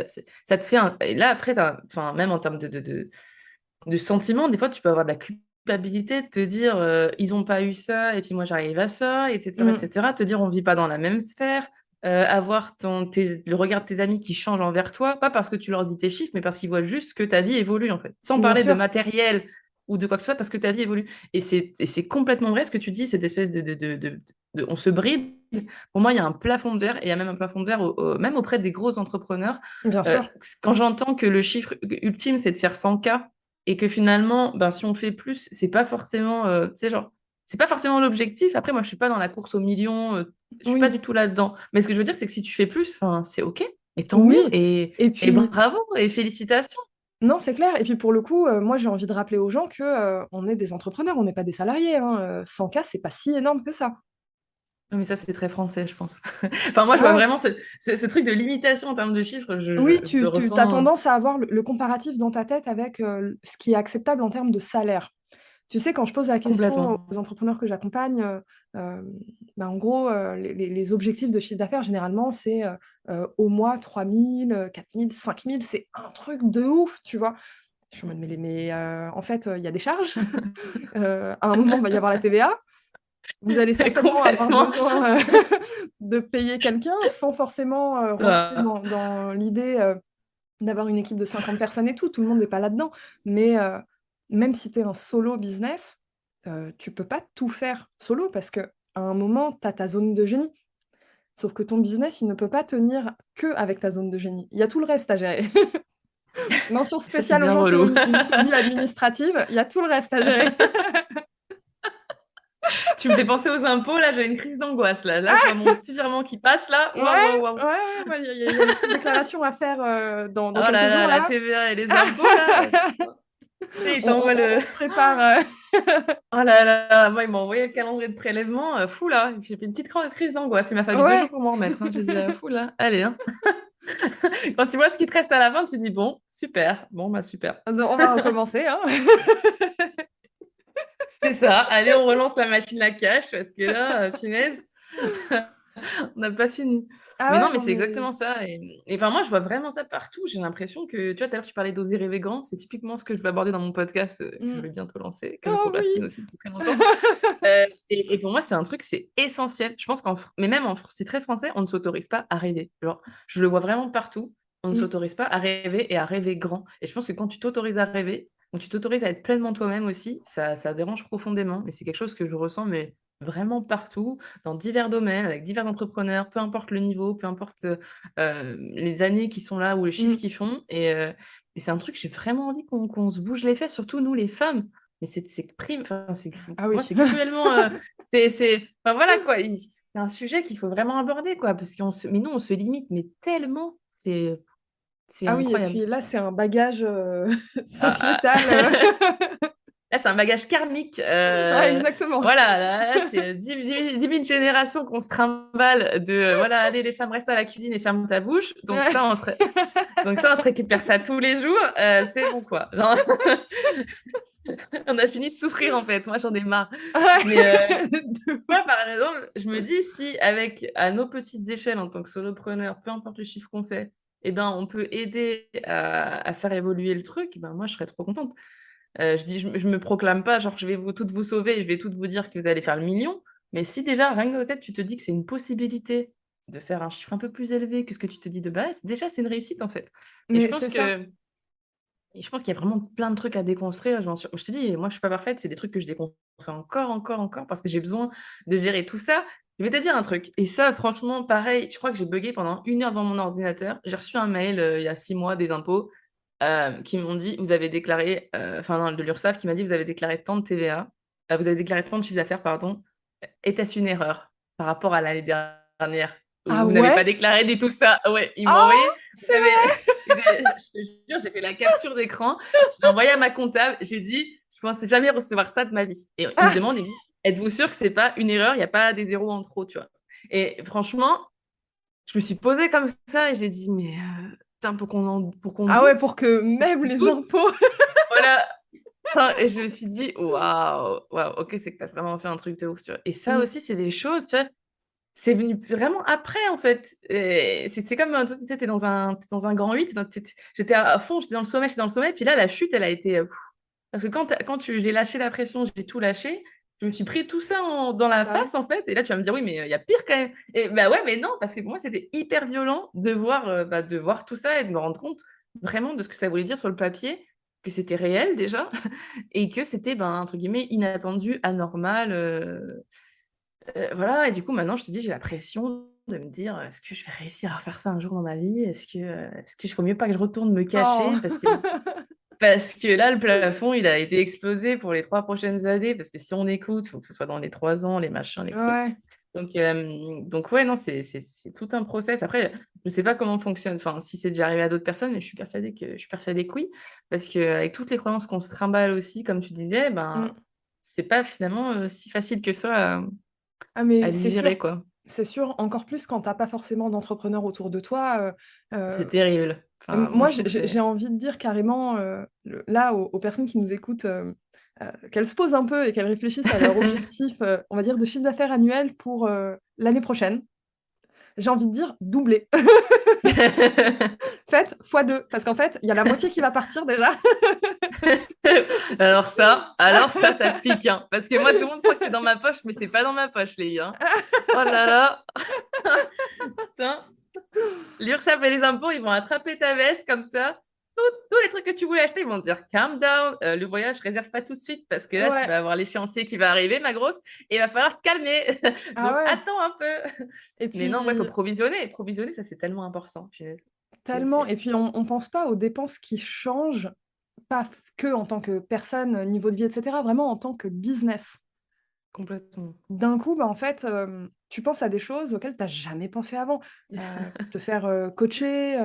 ça te fait un et là, après, tu enfin, même en termes de sentiments, des fois, tu peux avoir de la culpabilité de te dire, «Ils ont pas eu ça et puis moi j'arrive à ça» et cetera et Mmh. cetera. Te dire: «On vit pas dans la même sphère», avoir le regard de tes amis qui change envers toi, pas parce que tu leur dis tes chiffres, mais parce qu'ils voient juste que ta vie évolue, en fait. Sans Bien parler de sûr, matériel ou de quoi que ce soit, parce que ta vie évolue et c'est complètement vrai ce que tu dis, cette espèce on se bride. Pour moi, il y a un plafond de verre et il y a même un plafond de verre au même auprès des gros entrepreneurs. bien Heu, sûr. quand j'entends que le chiffre ultime, c'est de faire 100K et que finalement, ben, si on fait plus, c'est pas forcément, tu sais, genre, c'est pas forcément l'objectif. Après, moi, je suis pas dans la course aux millions, je suis pas Oui, du tout là-dedans. Mais ce que je veux dire, c'est que si tu fais plus, enfin, c'est OK et tant mieux oui et et puis bravo et félicitations. non, c'est clair et puis pour le coup, moi j'ai envie de rappeler aux gens que, on est des entrepreneurs, on n'est pas des salariés, hein, 100 K, c'est pas si énorme que ça. Non, mais ça, c'est très français, je pense. Enfin, moi, je vois Ah, vraiment ce truc de limitation en termes de chiffres, oui, je le tu as ressens tendance à avoir le comparatif dans ta tête avec, ce qui est acceptable en termes de salaire. Tu sais, quand je pose la question complètement. aux entrepreneurs que j'accompagne, bah, en gros, les objectifs de chiffre d'affaires généralement c'est, au mois 3 000, 4 000, 5 000, c'est un truc de ouf, tu vois? Je suis en mode: «Mais en fait, il y a des charges, à un moment, il va y avoir la TVA, vous allez certainement avoir Complètement. besoin, de payer quelqu'un sans forcément, rentrer Bah, dans l'idée, d'avoir une équipe de 50 personnes et tout le monde n'est pas là-dedans. Mais, même si tu es un solo business, tu peux pas tout faire solo parce qu'à un moment, tu as ta zone de génie. Sauf que ton business, il ne peut pas tenir qu'avec ta zone de génie. Il y a tout le reste à gérer. Mention ça, c'est spéciale aux bien gens qui ont relou. une phobie administrative, il y a tout le reste à gérer. Tu me fais penser aux impôts, là, j'ai une crise d'angoisse, là. Là, je vois mon petit virement qui passe, là. Ouais, Waouh, waouh, ouais, waouh. ouais, ouais, il y a une petite déclaration à faire, dans Oh quelques là là, jours la là. TVA et les impôts, là. Tu sais, il t'envoie le. On se prépare, Oh là là, moi, il m'a envoyé le calendrier de prélèvement. Fou, là. J'ai fait une petite crise d'angoisse. Il m'a fallu 2 jours ouais, pour m'en remettre, hein. J'ai dit, fou, là. Allez, hein. Quand tu vois ce qui te reste à la fin, tu dis, bon, super. Bon, bah, super. on va recommencer, hein. C'est ça. Allez, on relance la machine à cash parce que là, finesse. On n'a pas fini. Ah Mais non, ouais, mais non c'est mais exactement ça et enfin, moi, je vois vraiment ça partout. J'ai l'impression que tu vois, tout à l'heure, tu parlais d'oser rêver grand. C'est typiquement ce que je vais aborder dans mon podcast, que je mmh. vais bientôt lancer, que je Oh procrastine oui! aussi depuis très longtemps. Et pour moi, c'est un truc, c'est essentiel. Je pense mais même c'est très français, on ne s'autorise pas à rêver. Genre, je le vois vraiment partout. On ne Mmh, s'autorise pas à rêver et à rêver grand et je pense que quand tu t'autorises à rêver, quand tu t'autorises à être pleinement toi-même aussi, ça dérange profondément et c'est quelque chose que je ressens, mais vraiment partout, dans divers domaines, avec divers entrepreneurs, peu importe le niveau, peu importe, les années qui sont là ou les chiffres mmh. qu'ils font et c'est un truc, j'ai vraiment envie qu'on se bouge les fesses, surtout nous les femmes. mais c'est prime, enfin, pour Ah moi, oui. c'est cruellement, enfin voilà quoi, c'est un sujet qu'il faut vraiment aborder quoi, parce mais nous, on se limite, mais tellement, c'est Ah oui et incroyable. puis là, c'est un bagage, Ah, sociétal, ah. Là, c'est un bagage karmique. ouais, exactement. Voilà, là, c'est 10 000 générations qu'on se trimballe de voilà, allez, les femmes, restent à la cuisine et ferme ta bouche. Ouais. Donc ça, on se récupère ça tous les jours. C'est bon, quoi. Non, on a fini de souffrir, en fait. Moi, j'en ai marre. Mais Ouais. De ouf. moi, par exemple, je me dis si, avec à nos petites échelles en tant que solopreneur, peu importe le chiffre qu'on fait, eh ben, on peut aider à faire évoluer le truc, ben, moi, je serais trop contente. Je me proclame pas, genre, je vais toutes vous sauver, je vais toutes vous dire que vous allez faire le million. Mais si déjà, rien que dans ta tête, tu te dis que c'est une possibilité de faire un chiffre un peu plus élevé que ce que tu te dis de base, déjà, c'est une réussite, en fait. Et je Mais pense c'est ça. que, et je pense qu'il y a vraiment plein de trucs à déconstruire. Je te dis, moi, je suis pas parfaite, c'est des trucs que je déconstruis encore, parce que j'ai besoin de virer tout ça. Je vais te dire un truc. Et ça, franchement, pareil, je crois que j'ai bugué pendant 1 heure devant mon ordinateur. J'ai reçu un mail il y a 6 mois des impôts qui m'ont dit, vous avez déclaré, enfin non, de l'URSSAF qui m'a dit, vous avez déclaré tant de TVA, vous avez déclaré tant de chiffre d'affaires, pardon. Était-ce une erreur par rapport à l'année dernière où Ah vous n'avez ouais? pas déclaré du tout ça? Ouais, ils m'ont Oh! envoyé, C'est vrai? je te jure, j'ai fait la capture d'écran, je l'ai envoyé à ma comptable, j'ai dit, je pensais jamais recevoir ça de ma vie. Et il me Ah! demande, il me dit, êtes-vous sûr que c'est pas une erreur, il n'y a pas des zéros en trop, tu vois. Et franchement, je me suis posée comme ça et j'ai dit, mais putain, pour qu'on Ah ouais, doute, pour que pour même qu'on les doute, impôts voilà. Putain, et je me suis dit, waouh, waouh, ok, c'est que t'as vraiment fait un truc de ouf, tu vois. Et ça mmh. aussi, c'est des choses, tu vois, c'est venu vraiment après, en fait. Et c'est comme, tu sais, t'es dans un grand 8, j'étais à fond, j'étais dans le sommet, puis là, la chute, elle a été... parce que j'ai lâché la pression, j'ai tout lâché, je me suis pris tout ça dans la Bah oui. face, en fait, et là, tu vas me dire, oui, mais il y a pire quand même. Et bah ouais, mais non, parce que pour moi, c'était hyper violent de voir tout ça et de me rendre compte vraiment de ce que ça voulait dire sur le papier, que c'était réel déjà, et que c'était, ben, entre guillemets, inattendu, anormal. Voilà, et du coup, maintenant, je te dis, j'ai la pression de me dire, est-ce que je vais réussir à faire ça un jour dans ma vie? Est-ce qu'il faut mieux pas que je retourne me cacher? Oh! Parce que là, le plafond, il a été explosé pour les 3 prochaines années, parce que si on écoute, il faut que ce soit dans les 3 ans, les machins, les trucs. Ouais. Donc ouais, non, c'est tout un process. Après, je ne sais pas comment fonctionne, enfin, si c'est déjà arrivé à d'autres personnes, mais je suis persuadée que oui, parce qu'avec toutes les croyances qu'on se trimballe aussi, comme tu disais, ben, Mmh. c'est pas finalement si facile que ça Ah à mais digérer, quoi. c'est sûr, encore plus quand tu as pas forcément d'entrepreneurs autour de toi, C'est terrible. Enfin, moi, moi je trouve que j'ai c'est... envie de dire carrément, là aux personnes qui nous écoutent, qu'elles se posent un peu et qu'elles réfléchissent à leur objectif, on va dire de chiffre d'affaires annuel pour, l'année prochaine. J'ai envie de dire doubler. Faites x2 parce qu'en fait, il y a la moitié qui va partir déjà. Alors ça pique, hein. Parce que moi, tout le monde croit que c'est dans ma poche, mais c'est pas dans ma poche, les gars. Oh là là. Putain. L'URSSAF et les impôts, ils vont attraper ta veste comme ça. Tous les trucs que tu voulais acheter, ils vont te dire calm down, le voyage, réserve pas tout de suite parce que là, tu Ouais. vas avoir l'échéancier qui va arriver, ma grosse, et il va falloir te calmer. Ah Donc, ouais attends un peu. et Mais non, ouais, il faut puis provisionner. Provisionner, ça, c'est tellement important. Punaise. tellement et puis on pense pas aux dépenses qui changent, pas f que en tant que personne, niveau de vie et cetera, vraiment en tant que business. Complètement. D'un coup, bah, en fait, tu penses à des choses auxquelles tu as jamais pensé avant. Te faire, coacher,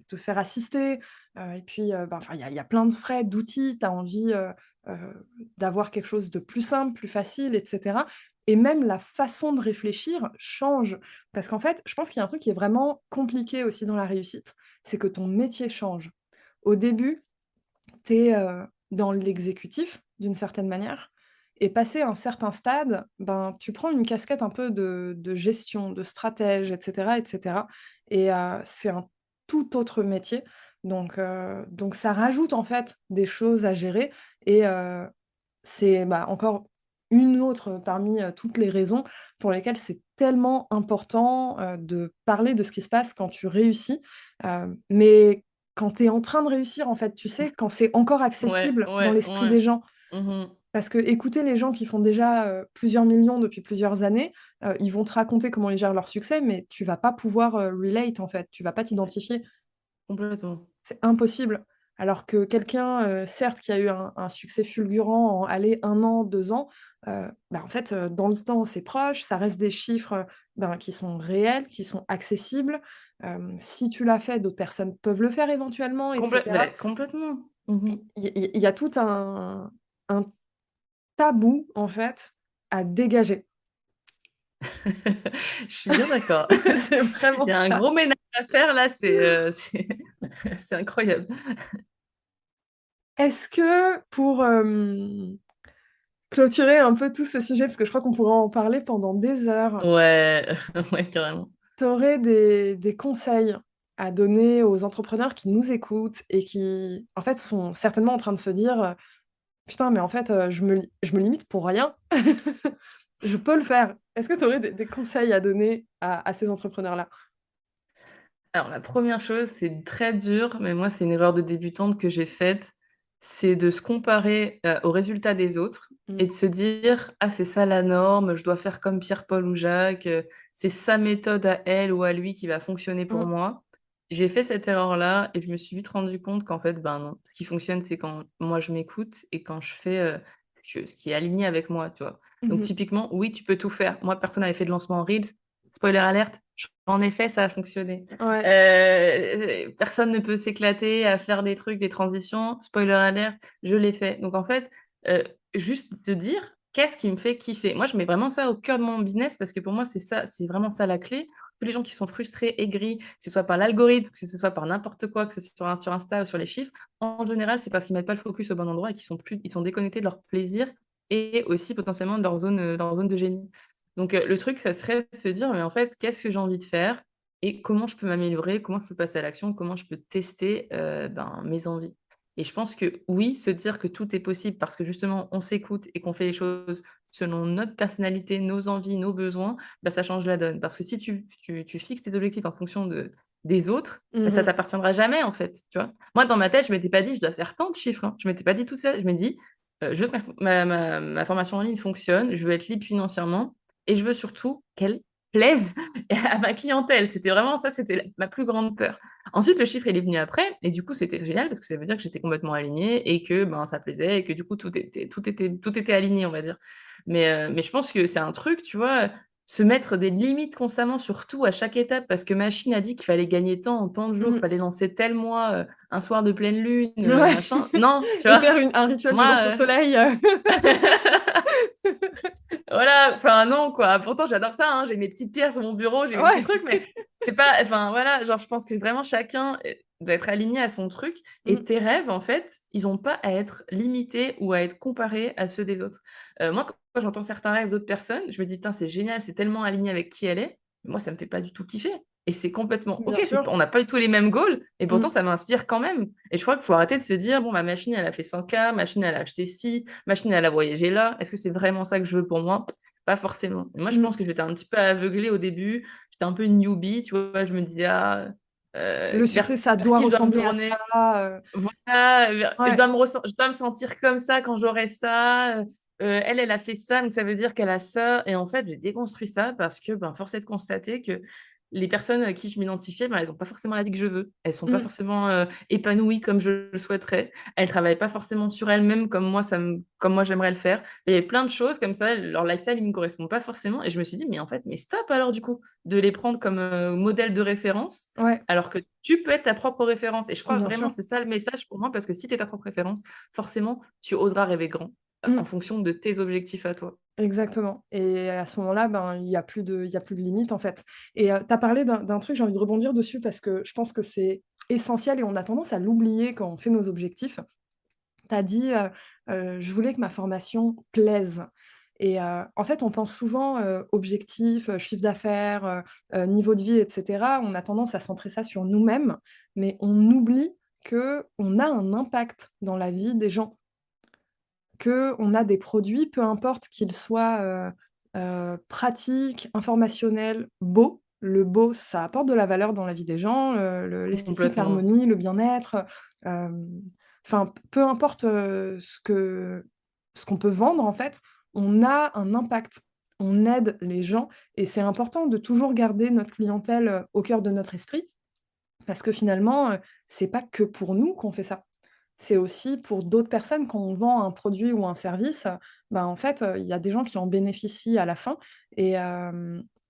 te faire assister, et puis, bah, enfin, il y a plein de frais, d'outils. Tu as envie, d'avoir quelque chose de plus simple, plus facile et cetera et même la façon de réfléchir change. Parce qu'en fait, je pense qu'il y a un truc qui est vraiment compliqué aussi dans la réussite, c'est que ton métier change. Au début, tu es, dans l'exécutif, d'une certaine manière et passé un certain stade, ben, tu prends une casquette un peu de gestion, de stratège et cetera et c'est un tout autre métier donc ça rajoute, en fait, des choses à gérer et c'est, bah, encore une autre parmi, toutes les raisons pour lesquelles c'est tellement important, de parler de ce qui se passe quand tu réussis, mais quand tu es en train de réussir, en fait, tu sais, quand c'est encore Ouais, accessible dans ouais, l'esprit ouais. des gens. Mmh. Parce que écouter les gens qui font déjà, plusieurs millions depuis plusieurs années, ils vont te raconter comment ils gèrent leur succès, mais tu vas pas pouvoir, relate, en fait, tu vas pas t'identifier. Complètement. C'est impossible. Alors que quelqu'un, certes, qui a eu un succès fulgurant en, allez, 1 an, 2 ans, en fait, dans le temps, c'est proche, ça reste des chiffres, qui sont réels, qui sont accessibles. Si tu l'as fait, d'autres personnes peuvent le faire éventuellement et cetera. Complètement. Mmh. Il y a tout un tabou, en fait, à dégager. Je suis bien d'accord. C'est vraiment Il y a un ça. gros ménage à faire là, c'est c'est incroyable. Est-ce que pour, clôturer un peu tout ce sujet, parce que je crois qu'on pourrait en parler pendant des heures, Ouais, ouais, carrément. tu aurais des conseils à donner aux entrepreneurs qui nous écoutent et qui, en fait, sont certainement en train de se dire, «Putain, mais en fait, je me limite pour rien. Je peux le faire». Est-ce que tu aurais des conseils à donner à ces entrepreneurs-là? Alors la première chose, c'est très dur, mais moi, c'est une erreur de débutante que j'ai faite, c'est de se comparer, aux résultats des autres Mmh. et de se dire: «Ah, c'est ça la norme, je dois faire comme Pierre, Paul ou Jacques, c'est sa méthode à elle ou à lui qui va fonctionner pour Mmh. moi». J'ai fait cette erreur-là et je me suis vite rendu compte qu'en fait, ben, non. Ce qui fonctionne, c'est quand moi je m'écoute et quand je fais, ce qui est aligné avec moi, tu vois? Donc Mmh. typiquement, oui, tu peux tout faire. Moi, personne n'avait fait de lancement en reels. Spoiler alert, j'en ai fait, ça a fonctionné. Ouais. Personne ne peut s'éclater à faire des trucs, des transitions. Spoiler alert, je l'ai fait. Donc en fait, heu, juste te dire: «Qu'est-ce qui me fait kiffer?» Moi, je mets vraiment ça au cœur de mon business parce que pour moi, c'est ça, c'est vraiment ça la clé. Tous les gens qui sont frustrés, aigris, que ce soit par l'algorithme, que ce soit par n'importe quoi, que ce soit sur Insta ou sur les chiffres, en général, c'est parce qu'ils mettent pas le focus au bon endroit et qu'ils sont déconnectés de leur plaisir et aussi potentiellement de leur zone de génie. Donc le truc, ça serait de se dire: «Mais en fait, qu'est-ce que j'ai envie de faire? Et comment je peux m'améliorer? Comment je peux passer à l'action? Comment je peux tester, mes envies?» Et je pense que oui, se dire que tout est possible parce que justement on s'écoute et qu'on fait les choses selon notre personnalité, nos envies, nos besoins, bah, ça change la donne. Parce que si tu fixes tes objectifs en fonction des autres, bah, ça Mmh. t'appartiendra jamais en fait, tu vois? Moi dans ma tête, je m'étais pas dit: «Je dois faire tant de chiffres», hein. Je m'étais pas dit tout ça. Je me dis: «Je veux que ma formation en ligne fonctionne, je veux être libre financièrement et je veux surtout qu'elle plaise à ma clientèle». C'était vraiment ça, c'était ma plus grande peur. Ensuite, le chiffre, il est venu après et du coup, c'était génial parce que ça veut dire que j'étais complètement alignée et que, ben, ça plaisait et que du coup, tout était aligné, on va dire. Mais je pense que c'est un truc, tu vois, se mettre des limites constamment sur tout à chaque étape parce que machine a dit qu'il fallait gagner tant en tant de jours, qu'il Mmh. fallait lancer tel mois, un soir de pleine lune, Ouais. machin. Non, tu Et vois? faire un rituel de danse au Moi, soleil, voilà, enfin non quoi. Pourtant j'adore ça, hein, j'ai mes petites pierres sur mon bureau, j'ai mes petits Ouais. trucs, mais c'est pas enfin voilà, genre je pense que vraiment chacun, doit être aligné à son truc et Mmh. tes rêves en fait, ils ont pas à être limités ou à être comparés à ceux des autres. Moi quand j'entends certains rêves d'autres personnes, je me dis: «Putain c'est génial, c'est tellement aligné avec qui elle est». Moi ça me fait pas du tout kiffer et c'est complètement OK, Bien c'est sûr. on n'a pas du tout les mêmes goals et pourtant Mmh. ça m'inspire quand même et je crois qu'il faut arrêter de se dire: «Bon ma machine elle a fait 100 K, machine elle a acheté ci, machine elle a voyagé là. Est-ce que c'est vraiment ça que je veux pour moi?» Pas forcément. Et moi, je Mmh. pense que j'étais un petit peu aveuglée au début. J'étais un peu une newbie, tu vois? Je me disais: «Ah, Le succès, ça vers doit qui je dois me ressembler à tourner?» ça, Voilà, ouais. je dois me sentir comme ça quand j'aurai ça, elle, elle a fait ça, donc ça veut dire qu'elle a ça et en fait, j'ai déconstruit ça parce que, ben, force est de constater que les personnes à qui je m'identifiais, ben, elles ont pas forcément la vie que je veux. Elles sont pas Mmh. forcément, épanouies comme je le souhaiterais. Elles travaillent pas forcément sur elles-mêmes comme moi j'aimerais le faire. Il y avait plein de choses comme ça, leur lifestyle, il me correspond pas forcément et je me suis dit: «Mais en fait, mais stop alors du coup, de les prendre comme, modèle de référence Ouais, alors que tu peux être ta propre référence» et je crois bien vraiment sûr. c'est ça le message pour moi parce que si tu es ta propre référence, forcément tu oseras rêver grand, en Mmh. fonction de tes objectifs à toi. Exactement et à ce moment-là, il y a plus de limite, en fait et tu as parlé d'un truc, j'ai envie de rebondir dessus parce que je pense que c'est essentiel et on a tendance à l'oublier quand on fait nos objectifs. Tu as dit, «Je voulais que ma formation plaise» et en fait, on pense souvent, objectif, chiffre d'affaires, niveau de vie et cetera. On a tendance à centrer ça sur nous-mêmes, mais on oublie qu'on a un impact dans la vie des gens. Qu'on a des produits, peu importe qu'ils soient, pratiques, informationnels, beaux. Le beau, ça apporte de la valeur dans la vie des gens, l'esthétique, Complètement. l'harmonie, le bien-être, enfin, peu importe, ce qu'on peut vendre, en fait, on a un impact. On aide les gens et c'est important de toujours garder notre clientèle, au cœur de notre esprit parce que finalement, c'est pas que pour nous qu'on fait ça. c'est aussi pour d'autres personnes quand on vend un produit ou un service, bah, en fait, il y a des gens qui en bénéficient à la fin et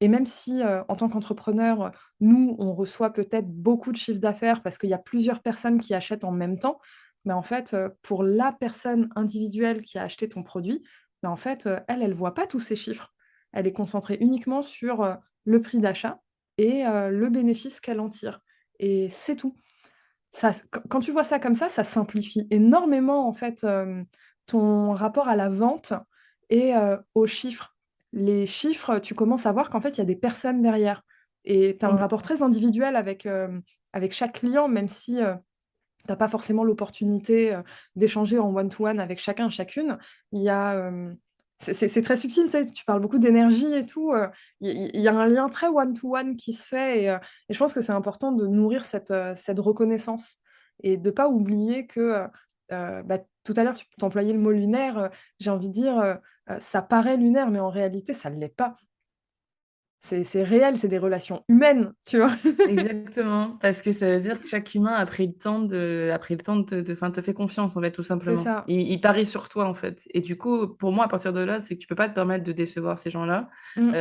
même si, en tant qu'entrepreneur, nous, on reçoit peut-être beaucoup de chiffre d'affaires parce qu'il y a plusieurs personnes qui achètent en même temps, mais en fait, pour la personne individuelle qui a acheté ton produit, bah, en fait, elle voit pas tous ces chiffres. Elle est concentrée uniquement sur, le prix d'achat et le bénéfice qu'elle en tire et c'est tout. Ça s quand tu vois ça comme ça simplifie énormément, en fait, ton rapport à la vente et aux chiffres. Les chiffres, tu commences à voir qu'en fait, il y a des personnes derrière et tu as un rapport très individuel avec chaque client, même si, tu as pas forcément l'opportunité, d'échanger en one to one avec chacun, chacune. Il y a, c'est très subtil, tu sais, tu parles beaucoup d'énergie et tout, il y a un lien très one to one qui se fait et je pense que c'est important de nourrir cette reconnaissance et de pas oublier que, bah, tout à l'heure, tu employais le mot lunaire, j'ai envie de dire, ça paraît lunaire, mais en réalité, ça ne l'est pas. C'est réel, c'est des relations humaines, tu vois? Exactement, parce que ça veut dire que chaque humain a pris le temps enfin, te fait confiance, en fait, tout C'est simplement. ça. Il parie sur toi, en fait. Et du coup, pour moi, à partir de là, c'est que tu peux pas te permettre de décevoir ces gens-là. Mmh.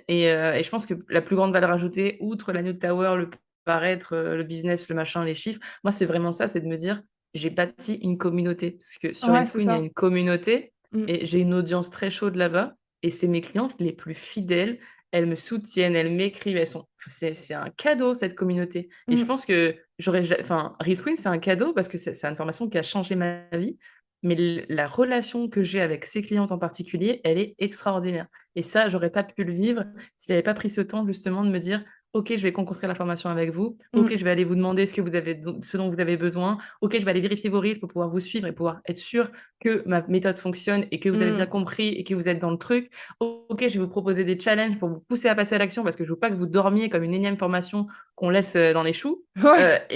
Et je pense que la plus grande valeur ajoutée, outre la New Tower, le paraître, le business, le machin, les chiffres, moi, c'est vraiment ça, c'est de me dire, j'ai bâti une communauté. Parce que sur Ouais, c'est Queen, il y a ça. une communauté Mmh. et j'ai une audience très chaude là-bas. Et c'est mes clientes les plus fidèles. Elles me soutiennent, elles m'écrivent, elles sont c'est un cadeau cette communauté et je Mmh. pense que j'aurais ja enfin, Riswin, c'est un cadeau parce que c'est une formation qui a changé ma vie, mais la relation que j'ai avec ces clientes en particulier, elle est extraordinaire et ça, j'aurais pas pu le vivre si j'avais pas pris ce temps justement de me dire: «OK, je vais construire la formation avec vous. OK, Mmh. je vais aller vous demander ce dont vous avez besoin. OK, je vais aller vérifier vos reels pour pouvoir vous suivre et pouvoir être sûr que ma méthode fonctionne et que vous avez bien Mmh. compris et que vous êtes dans le truc. OK, je vais vous proposer des challenges pour vous pousser à passer à l'action parce que je veux pas que vous dormiez comme une énième formation qu'on laisse, dans les choux». Ouais.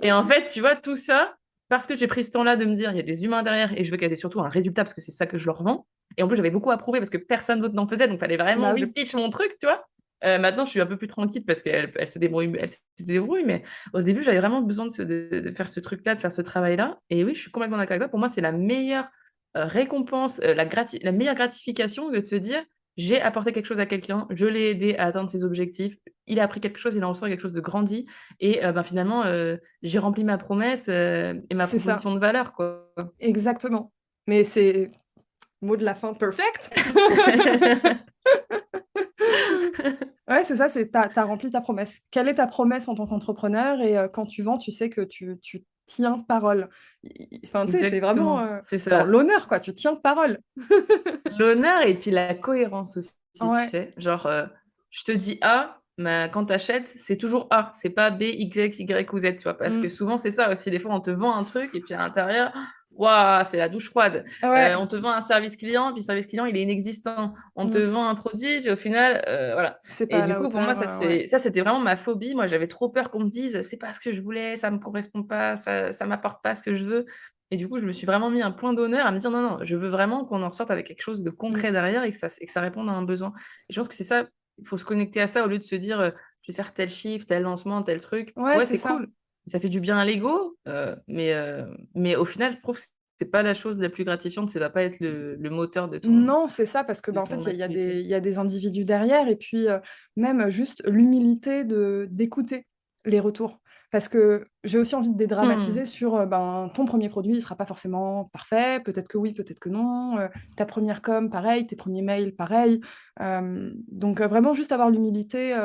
Et en fait, tu vois, tout ça, parce que j'ai pris ce temps-là de me dire: «Il y a des humains derrière et je veux qu'il y ait surtout un résultat parce que c'est ça que je leur vends» et en plus, j'avais beaucoup à prouver parce que personne d'autre n'en faisait, donc il fallait vraiment Bah que je oui. pitch mon truc, tu vois? Maintenant, je suis un peu plus tranquille parce qu'elle se débrouille, mais au début, j'avais vraiment besoin de faire ce truc-là, de faire ce travail-là et oui, je suis complètement d'accord avec toi. Pour moi, c'est la meilleure, récompense, la meilleure gratification de se dire: «J'ai apporté quelque chose à quelqu'un, je l'ai aidé à atteindre ses objectifs, il a appris quelque chose, il en ressort quelque chose de grandi et ben, finalement, j'ai rempli ma promesse, et ma C'est ça, proposition de valeur, quoi». exactement. Mais c'est mot de la fin perfect. Ouais, c'est ça, c'est tu as rempli ta promesse. Quelle est ta promesse en tant qu'entrepreneur et quand tu vends, tu sais que tu tiens parole. Enfin, tu sais, c'est vraiment, Exactement, c'est dans ça. l'honneur, quoi, tu tiens parole. L'honneur et puis la cohérence aussi, tu Ouais. sais? Genre, je te dis A, mais quand tu achètes, c'est toujours A, c'est pas B, X, Y ou Z, tu vois? Parce que Mmh. souvent, c'est ça aussi, des fois, on te vend un truc et puis à l'intérieur, waouh, c'est la douche froide. Ouais. On te vend un service client, puis le service client, il est inexistant. On te Mmh. vend un produit, puis au final, voilà. C'est pas Et à du la coup, pour moi, hauteur, ouais. c'était vraiment ma phobie. Moi, j'avais trop peur qu'on me dise: «C'est pas ce que je voulais, ça me correspond pas, ça m'apporte pas ce que je veux». Et du coup, je me suis vraiment mis un point d'honneur à me dire: «Non, non, je veux vraiment qu'on en ressorte avec quelque chose de Mmh. concret derrière et que ça réponde à un besoin». Et je pense que c'est ça, il faut se connecter à ça au lieu de se dire, «Je vais faire tel chiffre, tel lancement, tel truc». Ouais, Ouais, c'est c'est ça. cool, ça fait du bien à l'ego, mais au final, je trouve que c'est pas la chose la plus gratifiante, ça va pas être le moteur Non, c'est ça, parce que, de bah, en ton fait, il y a des activité. il y a des individus derrière et puis, même juste l'humilité d'écouter les retours. Parce que j'ai aussi envie de Mmh. dédramatiser sur, ben, ton premier produit, il sera pas forcément parfait, peut-être que oui, peut-être que non, ta première com, pareil, tes premiers mails, pareil. Donc, vraiment juste avoir l'humilité,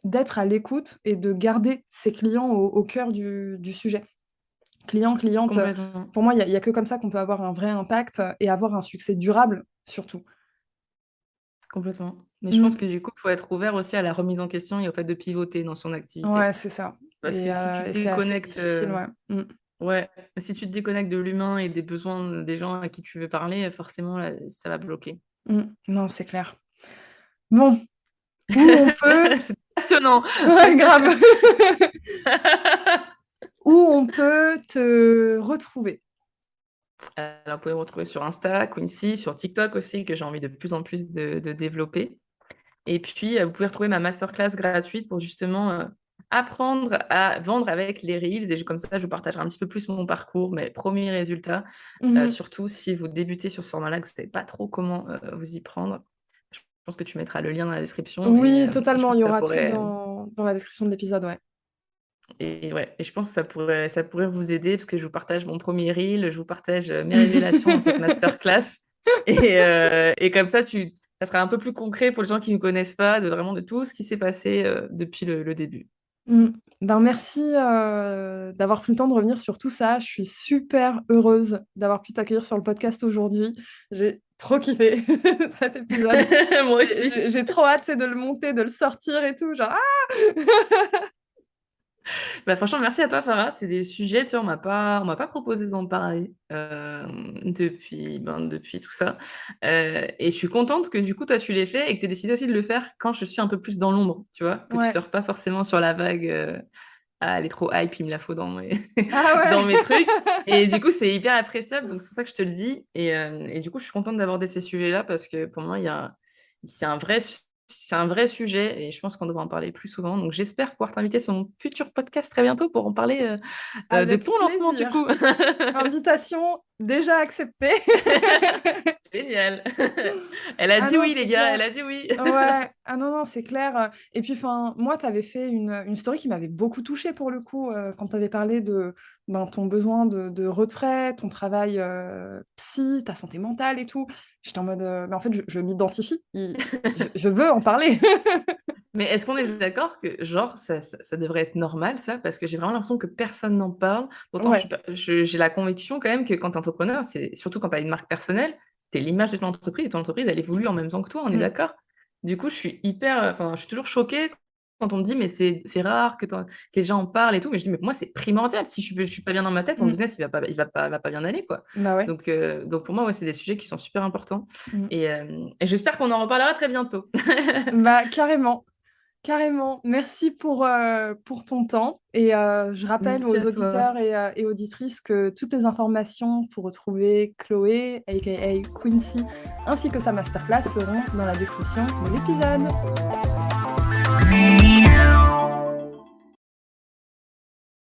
d'être à l'écoute et de garder ses clients au cœur du sujet. Client, cliente, Complètement, pour moi, il y a que comme ça qu'on peut avoir un vrai impact, et avoir un succès durable, surtout. complètement. Mais je pense Mmh. que du coup, il faut être ouvert aussi à la remise en question et au fait de pivoter dans son activité. Ouais, c'est ça Parce que si tu et c'est assez déconnectes, difficile, ouais. Mmh. ouais, si tu te déconnectes de l'humain et des besoins des gens à qui tu veux parler, forcément, là, ça va bloquer. Mmh. Non, c'est clair. Bon, où on peut C'est passionnant. ouais, grave. Où on peut te retrouver? Alors, vous pouvez me retrouver sur Insta, Quincy, sur TikTok aussi, que j'ai envie de plus en plus de développer. Et puis, vous pouvez retrouver ma masterclass gratuite pour justement, apprendre à vendre avec les Reels. Et comme ça, je partagerai un petit peu plus mon parcours, mes premiers résultats. Mmh. Surtout si vous débutez sur ce format-là, que vous ne savez pas trop comment vous y prendre. Je pense que tu mettras le lien dans la description Oui, et je totalement, pense il y que ça aura tout pourrait. dans la description de l'épisode, ouais. Et ouais, et je pense que ça pourrait vous aider parce que je vous partage mon premier reel, je vous partage mes révélations dans cette masterclass. Et comme ça, ça sera un peu plus concret pour les gens qui ne me connaissent pas, de tout ce qui s'est passé depuis le début. Mmh. Ben, merci, d'avoir pris le temps de revenir sur tout ça. Je suis super heureuse d'avoir pu t'accueillir sur le podcast aujourd'hui. J'ai trop kiffé cet épisode. Moi J'ai aussi. j'ai j'ai trop hâte, c'est de le monter, de le sortir et tout, genre, ah! Bah, franchement, merci à toi, Farah. C'est des sujets, tu vois, on m'a pas proposé d'en parler depuis tout ça. Et je suis contente que du coup, toi, tu l'aies fait et que tu aies décidé aussi de le faire quand je suis un peu plus dans l'ombre, tu vois, que tu Ouais. sors pas forcément sur la vague. Ah, elle est trop hype, il me la faut Ah dans ouais! mes trucs. Et du coup, c'est hyper appréciable, donc c'est pour ça que je te le dis. Et du coup, je suis contente d'aborder ces sujets-là parce que pour moi, c'est un vrai, c'est un vrai sujet et je pense qu'on devrait en parler plus souvent. Donc, j'espère pouvoir t'inviter sur mon futur podcast très bientôt pour en parler de Avec ton lancement, du plaisir. coup. Invitation déjà acceptée. Génial. Elle a Ah dit non, oui, les c'est gars, clair. elle a dit oui. Ouais. Ah non, non, c'est clair. Et puis, enfin, moi, tu avais fait une story qui m'avait beaucoup touchée pour le coup, quand tu avais parlé de ben, ton besoin de retrait, ton travail psy, ta santé mentale et tout. J'étais en mode, mais en fait, je m'identifie. Je veux en parler. Mais est-ce qu'on est d'accord que, genre, ça devrait être normal, ça? Parce que j'ai vraiment l'impression que personne n'en parle. Pourtant, Ouais. j'ai la conviction quand même que quand tu es entrepreneur, c'est surtout quand tu as une marque personnelle, tu es l'image de ton entreprise et ton entreprise, elle évolue en même temps que toi, on est Mm. d'accord? Du coup, je suis toujours choquée quand on me dit, mais c'est rare que les gens en parlent et tout. Mais je dis, mais pour moi, c'est primordial. Si je suis pas bien dans ma tête, mon Mm. business, il va pas bien aller, quoi. Bah ouais. Donc pour moi, ouais, c'est des sujets qui sont super importants. Mm. Et j'espère qu'on en reparlera très bientôt. Bah carrément. Carrément. Merci pour ton temps. Et je rappelle Merci aux à toi. auditeurs et auditrices que toutes les informations pour retrouver Chloé, aka Quincy, ainsi que sa masterclass seront dans la description de l'épisode.